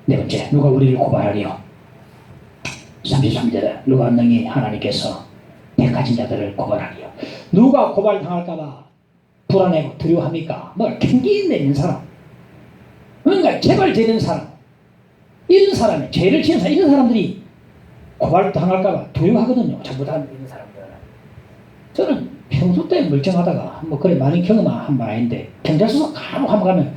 네 번째, 누가 우리를 고발하리요? 33절에 누가 능히 하나님께서 택하신 자들을 고발하리요? 누가 고발당할까봐 불안해고 두려워합니까? 뭘 캥기 내는 사람, 뭔가 재발되는 사람, 이런 사람이 죄를 지은 사람, 이런 사람들이 고발당할까봐 두려워하거든요. 전부 다 이런 사람들은. 저는 평소 때 멀쩡하다가 뭐 그래 많이 경험한 바 아닌데 경찰서 간혹 한번 가면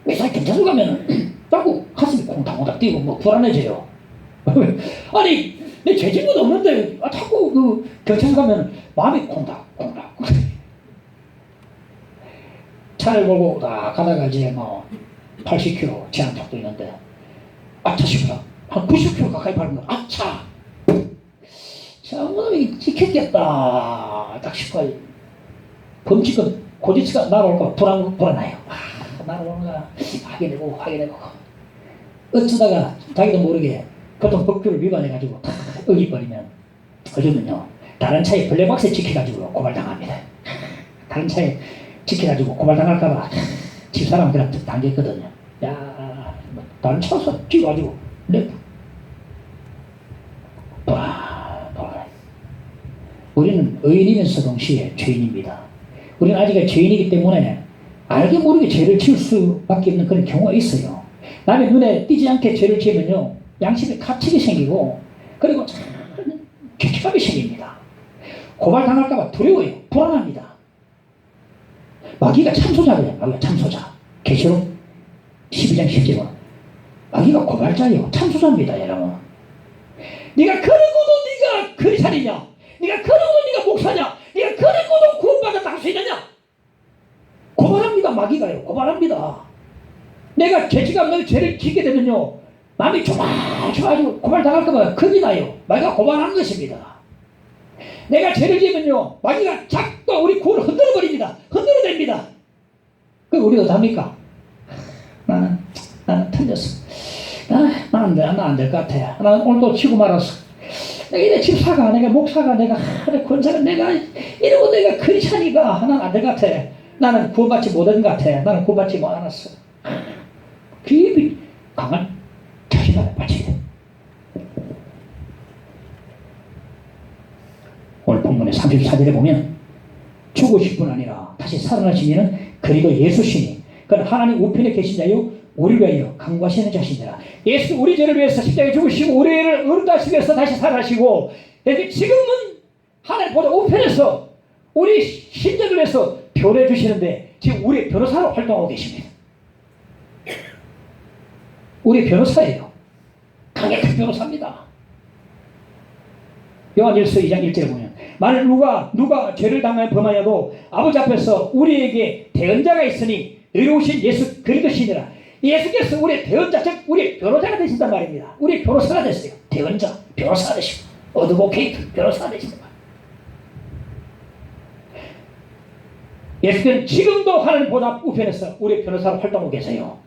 왜 경찰서 가면 자꾸 가슴이 콩닥콩닥 뛰고 뭐 불안해져요. 아니 내 죄질문 없는데 자꾸 그 경찰서 가면 마음이 콩닥콩닥. 차를 몰고 다 가다가 이제 뭐 80km 제한턱도 있는데 아차 싶어서 한 90km 가까이 밟는 거 아차 자 오늘 지켰겠다 딱 싶어요. 범칙은 고지치가 날아올까 불안해요. 날아오는가 확인해보고 어쩌다가 자기도 모르게 교통법규를 위반해가지고 다 어기버리면 어쩌면요 다른 차에 블랙박스에 찍혀가지고 고발당합니다. 다른 차에 찍혀가지고 고발당할까봐 집사람들한테 당겼거든요. 야, 뭐 다른 차서 찍어가지고 네. 우리는 의인이면서 동시에 죄인입니다. 우리는 아직 죄인이기 때문에 알게 모르게 죄를 지을 수밖에 없는 그런 경우가 있어요. 남의 눈에 띄지 않게 죄를 지으면요 양심에 가책이 생기고 그리고 죄책감이 생깁니다. 고발당할까봐 두려워요. 불안합니다. 마귀가 참소자예요. 마귀가 참소자. 계시록 12장 10절은 마귀가 고발자예요. 참소자입니다. 여러분. 네가 그러고도 네가 그리스도냐? 네가 그러고도 네가 목사냐? 네가 그러고도 구원받아 당수 있느냐? 고발합니다. 마귀가요. 고발합니다. 내가 죄책감 없는 죄를 짓게 되면요 마음이 조마조마하고 고발당할까봐 겁이 나요. 마귀가 고발하는 것입니다. 내가 죄를 지으면요 마귀가 자꾸 우리 구원을 흔들어버립니다. 흔들어냅니다. 그럼 우리가 어떡합니까? 나는 틀렸어. 나는 안 될 것 같아. 나는 오늘도 치고 말았어. 내가 집사가 내가 목사가 내가 권사가 내가 이러고 내가 크리스찬이가 나는 안 될 것 같아. 나는 구원받지 못한 것 같아. 나는 구원받지 않았어. 깊이 강한 자신감을 바치게 돼. 오늘 본문의 34절에 보면 죽으실 뿐 아니라 다시 살아나신 이는 그리고 예수시니 그는 하나님 우편에 계신 자요 우리를 위하여 강구하시는 자신이라. 예수 우리 죄를 위해서 십자가에 죽으시고 우리를 의롭다시기 위해서 다시 살아나시고 지금은 하나님 보다 우편에서 우리 신자를 위해서 변호해 주시는데 지금 우리의 변호사로 활동하고 계십니다. 우리의 변호사예요. 강력한 변호사입니다. 요한일서 2장 1절에 보면 만일 누가 죄를 당하여 범하여도 아버지 앞에서 우리에게 대언자가 있으니 의로우신 예수 그리스도시니라. 예수께서 우리의 대언자, 즉 우리의 변호사가 되신단 말입니다. 우리의 변호사가 됐어요. 대언자, 변호사가 되시고 어드보케이트, 변호사가 되신단 말입니다. 예수께서는 지금도 하나님 보좌 우편에서 우리의 변호사로 활동하고 계세요.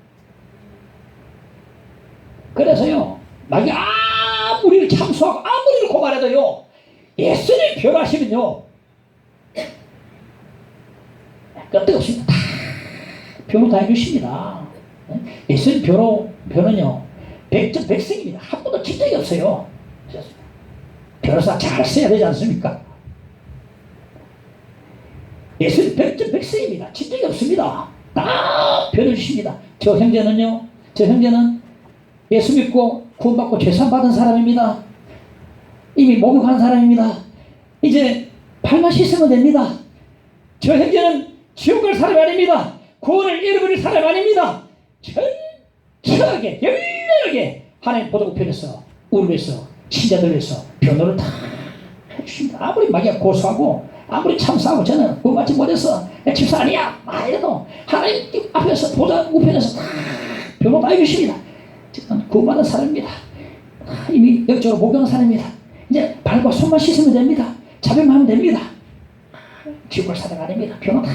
그래서요 마귀 아무리를 참수하고 아무리를 고발해도요 예수님 변호하시면요 끄떡없이 다 변호 다 해주십니다. 예수님 변호는요 백전백승입니다. 한 번도 진 적이 없어요. 변호사 잘 써야 되지 않습니까? 예수님 백전백승입니다. 진 적이 없습니다. 다 변호해 주십니다. 저 형제는 예수 믿고 구원받고 죄산 받은 사람입니다. 이미 목욕한 사람입니다. 이제 발만 씻으면 됩니다. 저 형제는 지옥 갈 사람이 아닙니다. 구원을 잃어버릴 사람이 아닙니다. 철저하게 열렬하게 하나님 보다 우편에서 우리를 위해서 신자들을 위해서 변호를 다 해주십니다. 아무리 마귀가 고소하고 아무리 참사하고 저는 구원받지 못해서 내 집사 아니야 이래도 하나님 앞에서 보다 우편에서 다 변호 다 해주십니다. 저는 구원받은 사람입니다. 이미 영적으로 목욕한 사람입니다. 이제 발과 손만 씻으면 됩니다. 자백만 하면 됩니다. 지옥 갈 사람 아닙니다. 변호 다.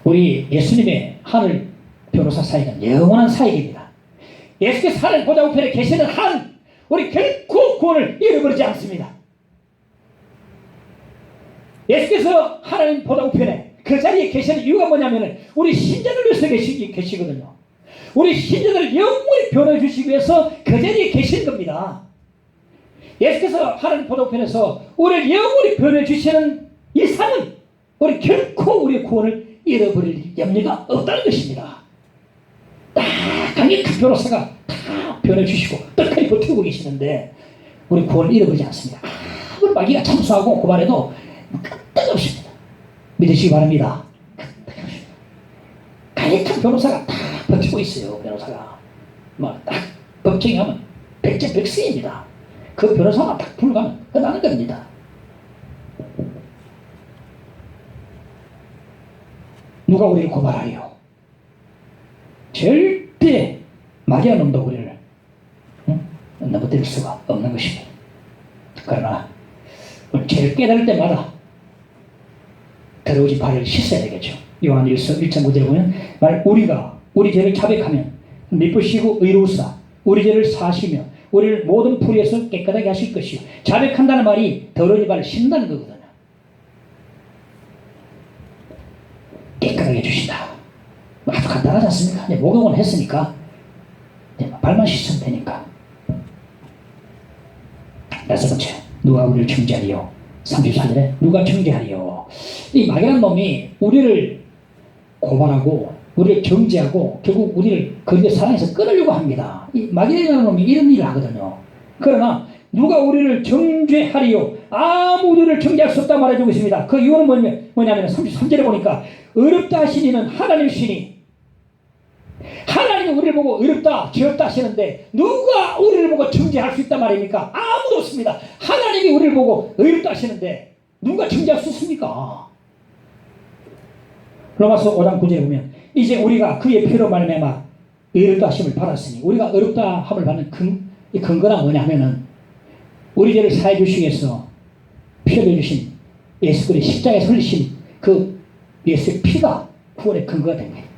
우리 예수님의 하늘 변호사 사이는 영원한 사이입니다. 예수께서 하늘 보좌 우편에 계시는 한 우리 결코 구원을 잃어버리지 않습니다. 예수께서 하나님 보좌 우편에 그 자리에 계시는 이유가 뭐냐면 우리 신자들 위해서 계시거든요. 우리 신자들 영원히 변호해 주시기 위해서 그 자리에 계시는 겁니다. 예수께서 하나님 보도편에서 우리를 영원히 변호해 주시는 이상은 우리 결코 우리의 구원을 잃어버릴 염려가 없다는 것입니다. 딱 강력한 변호사가 다 변호해 주시고 떡하니 버티고 계시는데 우리 구원을 잃어버리지 않습니다. 아무리 마귀가 참수하고 고발해도 끄떡없습니다. 믿으시기 바랍니다. 끄떡없습니다. 강력한 변호사가 다 버티고 있어요. 변호사가 막 딱 법정에 하면 백제백승입니다. 그 변호사가 딱 불가면 끝나는 겁니다. 누가 우리를 고발하리요? 절대 마귀한 놈도 우리를 넘어뜨릴 수가 없는 것입니다. 그러나 죄를 깨달을 때마다 더러워진 발을 씻어야 되겠죠. 요한 1서 1장 9절에 보면 우리가 우리 죄를 자백하면 미쁘시고 의로우사 우리 죄를 사하시며 우리를 모든 불의에서 깨끗하게 하실 것이요. 자백한다는 말이 더러워진 발을 씻는다는 거거든요. 깨끗하게 해주신다. 아주 간단하지 않습니까? 목욕은 했으니까 발만 씻으면 되니까. 여섯 번째, 누가 우리를 정죄하리요? 34절에 누가 정죄하리요? 이 마귀란 놈이 우리를 고발하고 우리를 정죄하고 결국 우리를 그리스도 사랑해서 끊으려고 합니다. 이 마귀라는 놈이 이런 일을 하거든요. 그러나 누가 우리를 정죄하리요? 아무 우리를 정죄할 수 없다 말해주고 있습니다. 그 이유는 뭐냐면 33절에 보니까 어렵다 하시니는 하나님이시니 하나님이 우리를 보고 어렵다 죄 없다 하시는데 누가 우리를 보고 정죄할 수 있단 말입니까? 아무도 없습니다. 하나님이 우리를 보고 어렵다 하시는데 누가 정죄할 수 있습니까? 로마서 5장 9절에 보면 이제 우리가 그의 피로 말미암아 어렵다 하심을 받았으니 우리가 어렵다 함을 받는 근거가 뭐냐면은 우리 죄를 사해 주시기 위해서 피 흘려 주신 예수 그리스도의 십자가에 설리신 그 예수의 피가 구원의 근거가 됩니다.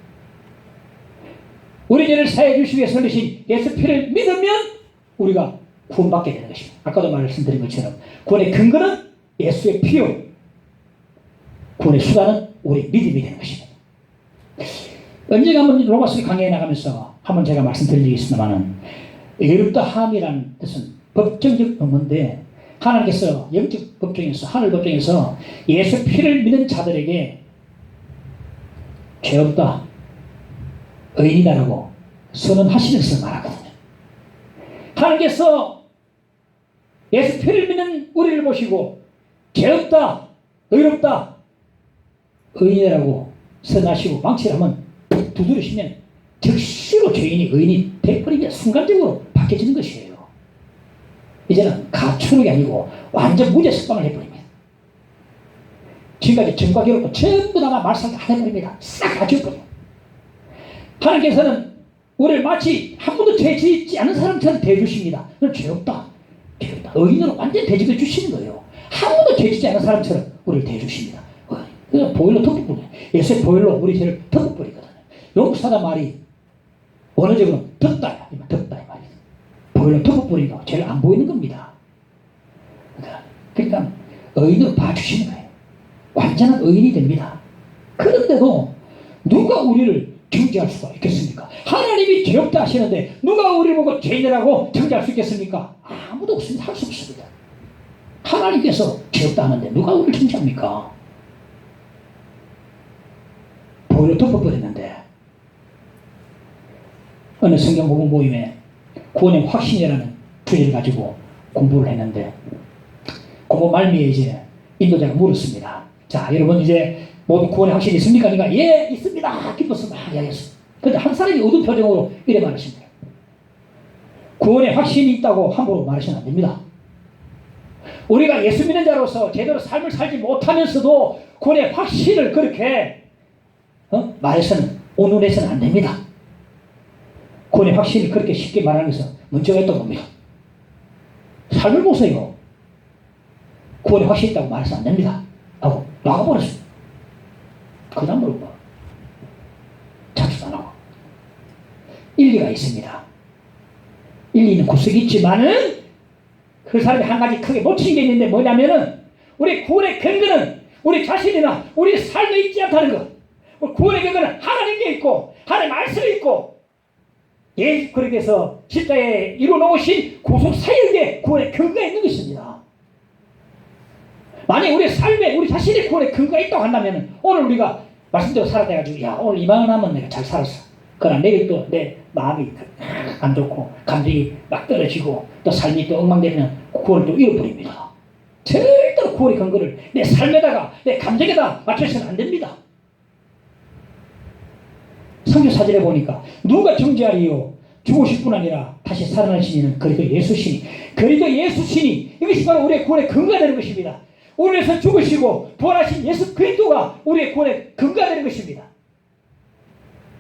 우리 죄를 사해 주시기 위해서 설리신 예수 피를 믿으면 우리가 구원받게 되는 것입니다. 아까도 말씀드린 것처럼 구원의 근거는 예수의 피요 구원의 수단은 우리 믿음이 되는 것입니다. 언젠가 한번 로마서 강의에 나가면서 한번 제가 말씀드린 적이 있습니다만은 어렵다 함이라는 뜻은 법정적 의무인데 하나님께서 영적 법정에서 하늘 법정에서 예수 피를 믿는 자들에게 죄 없다 의인이다라고 선언하시는 것을 말하거든요. 하나님께서 예수 피를 믿는 우리를 보시고 죄 없다 의롭다 의인이라고 선언하시고 망치를 한번 두드리시면 즉시로 죄인이 의인이 되어버리게 순간적으로 바뀌어지는 것이에요. 이제는 가출이 아니고 완전 무죄 석방을 해버립니다. 지금까지 전과 결코 전부 다 말살을 안 해버립니다. 싹 다 지워버려요. 하나님께서는 우리를 마치 한 번도 죄 짓지 않은 사람처럼 대해주십니다. 넌 죄 없다. 죄 없다. 의인으로 완전 대접해 주시는 거예요. 한 번도 죄 짓지 않은 사람처럼 우리를 대해주십니다. 그래서 보일러 덮어버려요. 예수의 보일러 우리 죄를 덮어버리거든요. 용사다 말이 원어적으로 덮다. 덮다 이 말이에요. 보일러 덮어버리고 죄를 안 보이는 겁니다. 그러니까 의인으로 봐주시는 거예요. 완전한 의인이 됩니다. 그런데도 누가 우리를 정죄할 수가 있겠습니까? 하나님이 죄 없다 하시는데 누가 우리를 보고 죄인이라고 정죄할 수 있겠습니까? 아무도 없습니다. 할 수 없습니다. 하나님께서 죄 없다 하는데 누가 우리를 정죄합니까? 보일러 덮어버렸는데 어느 성경 복음 모임에 구원의 확신이라는 주제를 가지고 공부를 했는데 공부 말미에 이제 인도자가 물었습니다. 자, 여러분 이제 모두 구원의 확신이 있습니까? 그러니까 예, 있습니다. 기뻐서 막 이야기했어요. 그런데 한 사람이 어두운 표정으로 이래 말하십니다. 구원의 확신이 있다고 함부로 말하시면 안 됩니다. 우리가 예수 믿는 자로서 제대로 삶을 살지 못하면서도 구원의 확신을 그렇게 말해서는 오늘해서는 안 됩니다. 구원의 확신을 그렇게 쉽게 말하는 것은 문제가 있다고 봅니다. 삶을 보세요. 구원의 확신이 있다고 말해서 안 됩니다. 하고 나가버렸어요. 그 다음 물어봐. 자기도 안 하고. 일리가 있습니다. 일리는 구석이 있지만은 그 사람이 한 가지 크게 놓치는 게 있는데 뭐냐면은 우리 구원의 근거는 우리 자신이나 우리 삶에 있지 않다는 것. 구원의 근거는 하나님께 있고 하나님의 말씀에 있고 예수 그리스도께서 십자가에 이루어놓으신 구속 사역에 구원의 근거가 있는 것입니다. 만약 우리 삶에 우리 자신의 구원의 근거가 있다고 한다면 오늘 우리가 말씀대로 살아가지고 야 오늘 이만 하면 내가 잘 살았어. 그러나 내일 또 내 마음이 안 좋고 감정이 막 떨어지고 또 삶이 또 엉망되면 구원을 또 잃어버립니다. 절대로 구원의 근거를 내 삶에다가 내 감정에다 맞춰서는 안 됩니다. 성경 사진에 보니까 누가 정죄하리요 죽으실 뿐 아니라 다시 살아나신 이는 그리스도 예수시니 그리스도 예수시니 이것이 바로 우리의 구원의 근거가 되는 것입니다. 우리를 위해서 죽으시고 부활하신 예수 그리스도가 우리의 구원의 근거가 되는 것입니다.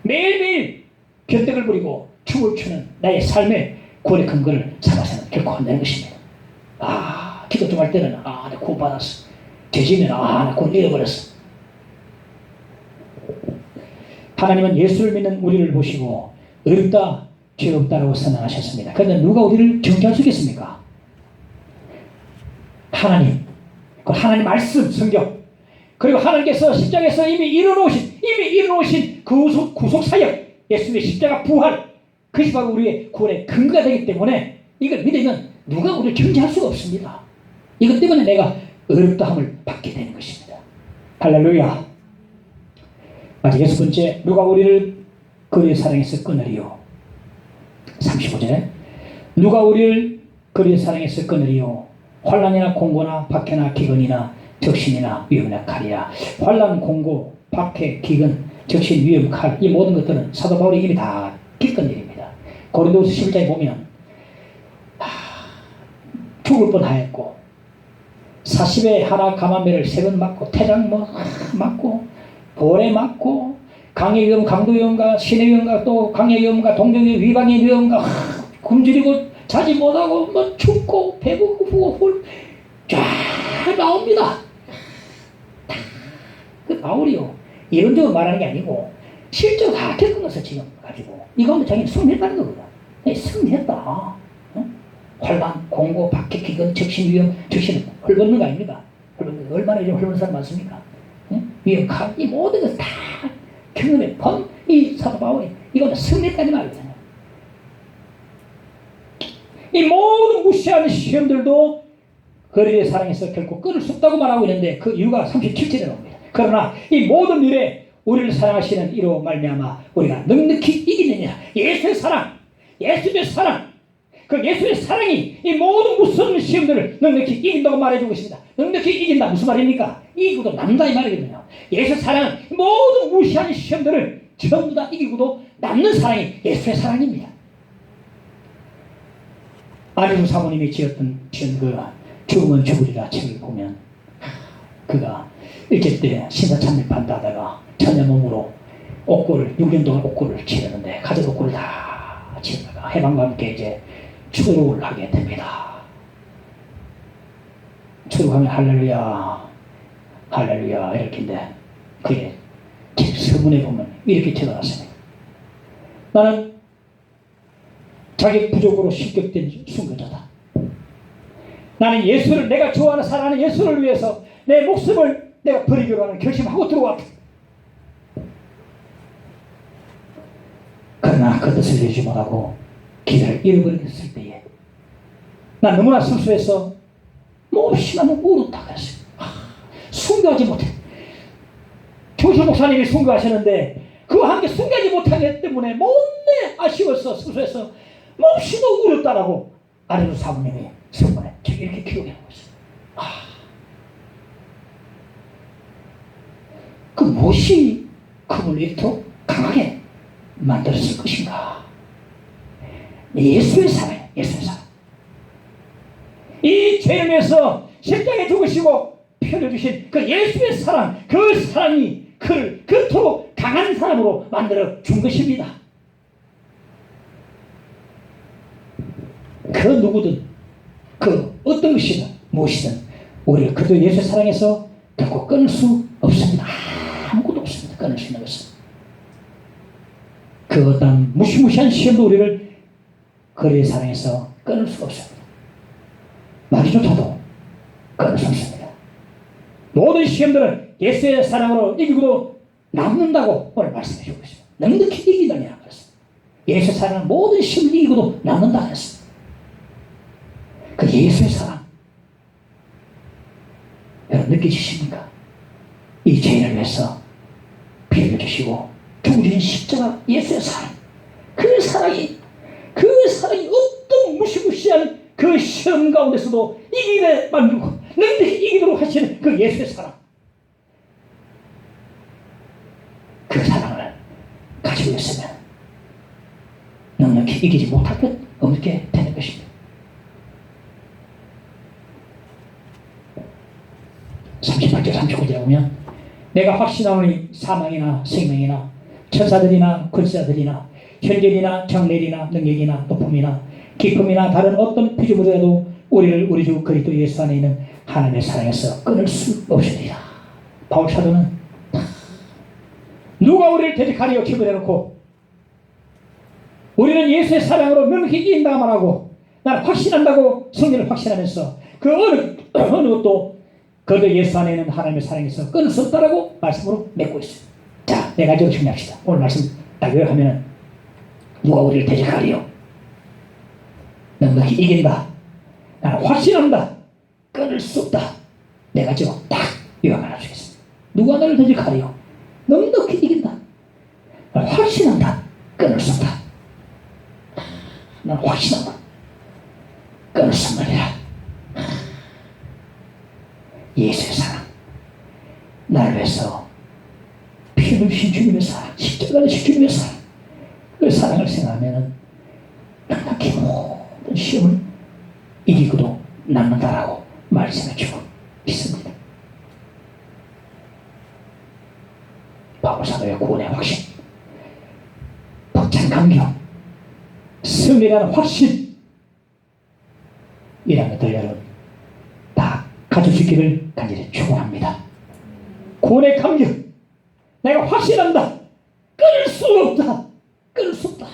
매일매일 견덕을 부리고 춤을 추는 나의 삶의 구원의 근거를 삼아서는 결코 안 되는 것입니다. 아 기도 좀 할 때는 나 구원 받았어. 죄지면 나 구원 잃어버렸어. 하나님은 예수를 믿는 우리를 보시고 어렵다 죄 없다라고 선언하셨습니다. 그런데 누가 우리를 정죄할 수 있겠습니까? 하나님, 그 하나님 말씀 성경 그리고 하나님께서 십자가에서 이미 이뤄놓으신 구속 사역 예수님의 십자가 부활 그것이 바로 우리의 구원의 근거가 되기 때문에 이걸 믿으면 누가 우리를 정죄할 수가 없습니다. 이것 때문에 내가 어렵다함을 받게 되는 것입니다. 할렐루야. 마지막 여섯 번째 누가 우리를 그리의 사랑에서 끊으리요. 35절에 누가 우리를 그리의 사랑에서 끊으리요. 환난이나 공고나 박해나 기근이나 적신이나 위험이나 칼이라. 환난, 공고, 박해, 기근, 적신, 위험, 칼 이 모든 것들은 사도 바울이 이미 다 겪은 일입니다. 고린도후서 11장에 보면 죽을 뻔하였고 40에 하나 감암매를 3번 맞고 태장 맞고 돌에 맞고 강의 위험, 강도 위험과 신의 위험과 또 강의 위험과 동정의 위방의 위험과 굶주리고 자지 못하고 뭐 춥고 배고프고 쫙 나옵니다. 그 바울이요 이론적으로 말하는 게 아니고 실제로 다 겪은 것을 지금 가지고 이 가운데 자기는 승리했다는 겁니다. 승리했다. 환난, 공고, 박해, 기근, 적신, 위험, 적신은 헐벗는 거 아닙니까? 얼마나 요즘 헐벗는 사람 많습니까? 위험, 칼, 이 모든 것을 다 경험해 본 이 사도 바울이 이거는 승리했다는 말이거든요. 이 모든 무시하는 시험들도 그리스도의 사랑에서 결코 끊을 수 없다고 말하고 있는데 그 이유가 37절에 나옵니다. 그러나 이 모든 일에 우리를 사랑하시는 이로 말미암아 우리가 넉넉히 이기느니라. 예수의 사랑, 예수의 사랑, 그 예수의 사랑이 이 모든 무서운 시험들을 넉넉히 이긴다고 말해주고 있습니다. 넉넉히 이긴다 무슨 말입니까? 이기고도 남다 이 말이거든요. 예수의 사랑은 모든 무시하는 시험들을 전부 다 이기고도 남는 사랑이 예수의 사랑입니다. 안희주 사모님이 지었던 그 죽으면 죽으리라 책을 보면 그가 일제 때 신사참배판다 하다가 천녀몸으로 옥고를 6년 동안 옥고를 치르는데 가족 옥고를 다 치르다가 해방과 함께 이제 추도를 하게 됩니다. 추도하면 할렐루야 할렐루야 이렇게인데 그게 서문에 보면 이렇게 적어놨습니다. 나는 자기 부족으로 실격된 순교자다. 나는 예수를 내가 좋아하는 사랑하는 예수를 위해서 내 목숨을 내가 버리기로 하는 결심하고 들어왔다. 그러나 그 뜻을 이루지 못하고 길을 잃어버렸을 때에 난 너무나 순수해서 몹시 나는 울었다 그랬어요. 순교하지 못해. 조실 목사님이 순교하셨는데 그와 함께 순교하지 못하기 때문에 못내 아쉬워서 순수해서 몹시도 울었다라고 아래로 사모님이 성문에 이렇게 기록해 놓고 있어요. 그 무엇이 그분을 이토록 강하게 만들었을 것인가? 예수의 사랑, 예수의 사랑. 이 죄를 위해서 십자가에 죽으시고 피를 주신 그 예수의 사랑, 그 사랑이 그를 그토록 강한 사람으로 만들어 준 것입니다. 그 누구든 그 어떤 것이든 무엇이든 우리를 그도 예수의 사랑에서 결코 끊을 수 없습니다. 아무것도 없습니다. 끊을 수 있는 것은. 그 어떤 무시무시한 시험도 우리를 그의 사랑에서 끊을 수가 없습니다. 말이조차도 끊을 수 없습니다. 모든 시험들은 예수의 사랑으로 이기고도 남는다고 오늘 말씀해 주고 있습니다. 넉넉히 이기느니라 그랬습니다. 예수의 사랑은 모든 시험을 이기고도 남는다 했습니다. 그 예수의 사랑 여러분 느끼십니까? 이 죄인을 위해서 피 흘려주시고 죽으신 십자가 예수의 사랑, 그 사랑이 어떤 무시무시한 그 시험 가운데서도 이기게 만들고 넉넉히 이기도록 하시는 그 예수의 사랑, 그 사랑을 가지고 있으면 넉넉히 이기지 못할 것 없게 되는 것입니다. 38절 39절에 보면 내가 확신하노니 사망이나 생명이나 천사들이나 권세자들이나 현재이나 장래이나 능력이나 높음이나 깊음이나 다른 어떤 피조물이라도 우리를 우리 주 그리스도 예수 안에 있는 하나님의 사랑에서 끊을 수 없으리라. 바울 사도는 누가 우리를 대적하리요 기분해놓고 우리는 예수의 사랑으로 넉넉히 이긴다만 하고 나는 확신한다고 성령을 확신하면서 그 어느 것도 그도 예수 안에 있는 하나님의 사랑에서 끊을 수 없다라고 말씀으로 맺고 있어요. 자, 네 가지로 정리합시다. 오늘 말씀 딱 요약하면 누가 우리를 대적하리요? 넉넉히 이긴다. 나는 확신한다. 끊을 수 없다. 네 가지로 딱 요약을 하시겠습니다. 누가 나를 대적하리요? 넉넉히 이긴다. 나는 확신한다. 끊을 수 없다. 나는 확신한다. 끊을 수 없느니라. 예수의 사랑, 나를 위해서 피 흘리신 주님의 사랑, 십자가를 지신 주님의 사랑, 그 사랑을 생각하면 넉넉히 모든 시험을 이기고도 남는다라고 말씀해주고 있습니다. 바울 사도의 구원의 확신, 벅찬 감격, 승리라는 확신, 이런 것들 여러분 다 가져주기를 간절히 축원합니다. 구원의 감격, 내가 확신한다. 끊을 수 없다. 끊을 수 없다.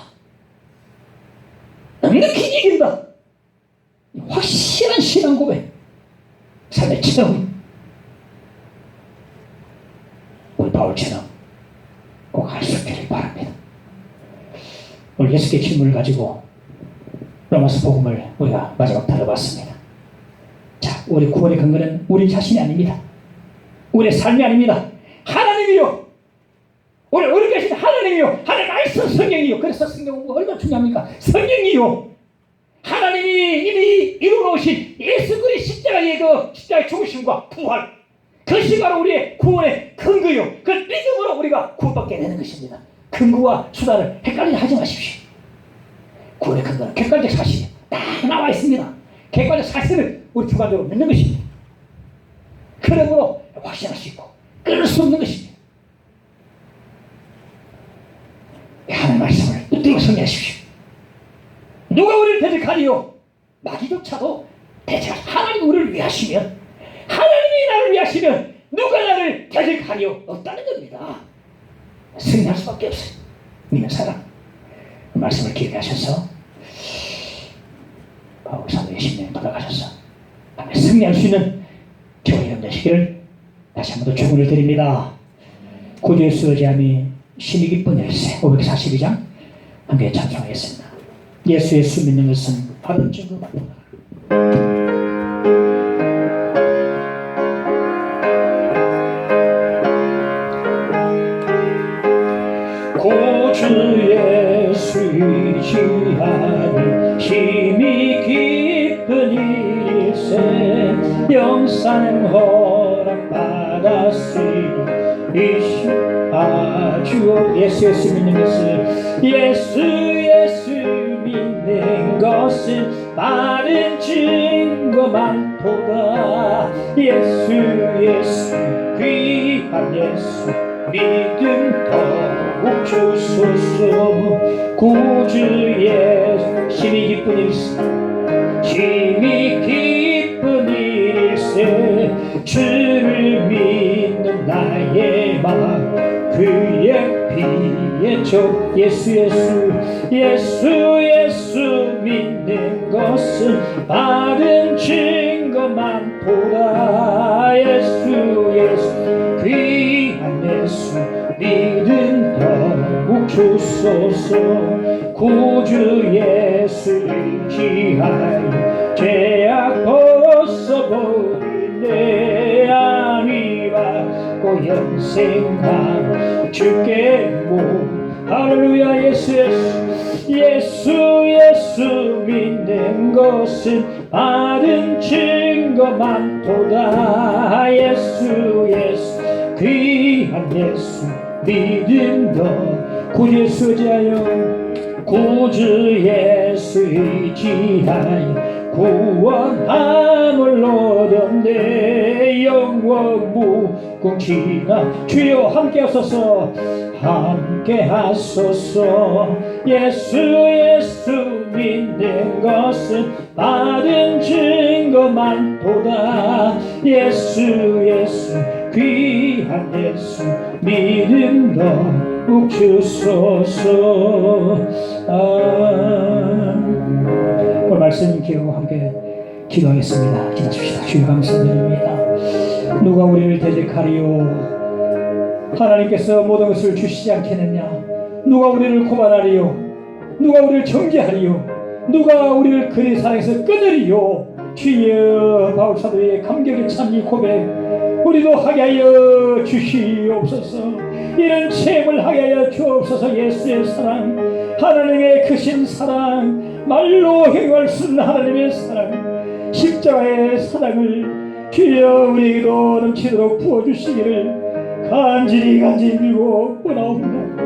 넉넉히 이긴다. 확실한 신앙 고백, 삶의 체험, 우리 바울처럼 꼭 할 수 있기를 바랍니다. 오늘 6개의 질문을 가지고 로마서 복음을 우리가 마지막 다뤄봤습니다. 자, 우리 구원의 근거는 우리 자신이 아닙니다. 우리의 삶이 아닙니다. 하나님이요. 우리 어디 계신 하나님이요. 하나님 말씀 성경이요. 그래서 성경 공부 얼마나 중요합니까? 성경이요. 하나님이 이미 이루어놓으신 예수 그리스도의 십자가의 그 십자가의 죽으심과 부활, 그것이 바로 우리의 구원의 근거요. 그 믿음으로 우리가 구원받게 되는 것입니다. 근거와 수단을 헷갈리지 하지 마십시오. 구원의 근거는 객관적 사실이 딱 나와 있습니다. 객관적 사실을 우리 주관적으로 믿는 것입니다. 그러므로 확신할 수 있고 끊을 수 없는 것입니다. 하나님의 말씀을 붙들고 성리하십시오. 누가 우리를 대적하리요? 마귀조차도 대적, 하나님이 우리를 위하시면, 하나님이 나를 위하시면 누가 나를 대적하리요? 없다는 겁니다. 승리할 수밖에 없어요. 믿는 사람. 그 말씀을 기억하셔서 바울 사도의 10년에 돌아가셔서 승리할 수 있는 교회 여러분 되시기를 다시 한 번 더 축원을 드립니다. 구주 예수 의지함이 심히 기쁜 일세 542장 함께 찬송하겠습니다. 예수 믿는 것은 바른 증거 받는다. 구주 예수 의지함이 심히 기쁜 일세 영생 허락받았으니 주 예수 믿는 것은 예수 믿는 것은 바른 증거 많도다. 예수 귀한 예수 믿음 더욱 주소서. 구주 예수 심히 기쁜 일세 심히 기쁜 일세 주를 믿는 나의 마음 그의 피에 저 예수 믿는 것은 바른 증거 많도다. 예수 믿음 더욱 주소서. 구주 예수 의지하여 죄악 벗어버린 내 안위 받고 영생한 주께 할렐루야. 예수 예수 예수 믿는 것은 받은 증거 많도다. 예수 예수 귀한 예수 믿음 더. 구주 예수 의지하여 구주 예수 의지하여 구원함을 얻은 내 영원 무궁지나 주여 함께 하소서. 함께 하소서. 예수 예수 믿는 것은 받은 증거 많도다. 예수 예수 귀한 예수 믿음 더욱 주소서. 오늘 말씀 기억하고 함께 기도하겠습니다. 기도하십시다. 주여 감사드립니다. 누가 우리를 대적하리요? 하나님께서 모든 것을 주시지 않겠느냐? 누가 우리를 고발하리요? 누가 우리를 정죄하리요? 누가 우리를 그리 사랑해서 끊으리요? 주여, 바울 사도의 감격에 찬 이 고백 우리도 하게 하여 주시옵소서. 이런 체험을 하게 하여 주옵소서. 예수의 사랑, 하나님의 크신 사랑, 말로 행할 수 없는 하나님의 사랑, 십자가의 사랑을 주여 우리에게도 넘치도록 부어주시기를 간절히 빌고 원하옵나이다.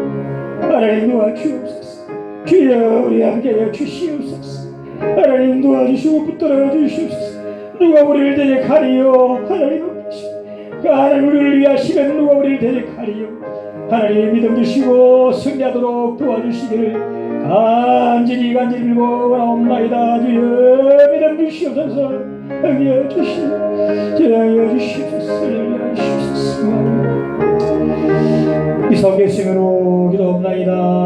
하나님 도와주옵소서. 주여 우리 함께하여 주시옵소서. 하나님 도와주시고 붙들어 주시옵소서. 누가 우리를 대적하리요? 하나님 하나님 우리를 위하시면 누가 우리를 대적하리요? 하나님 믿음 주시고 승리하도록 도와주시기를 간절히 빌고 원하옵나이다. 주여 믿음 주시옵소서. 응여 주시옵소서. 이 성경 승으로 기도옵나이다.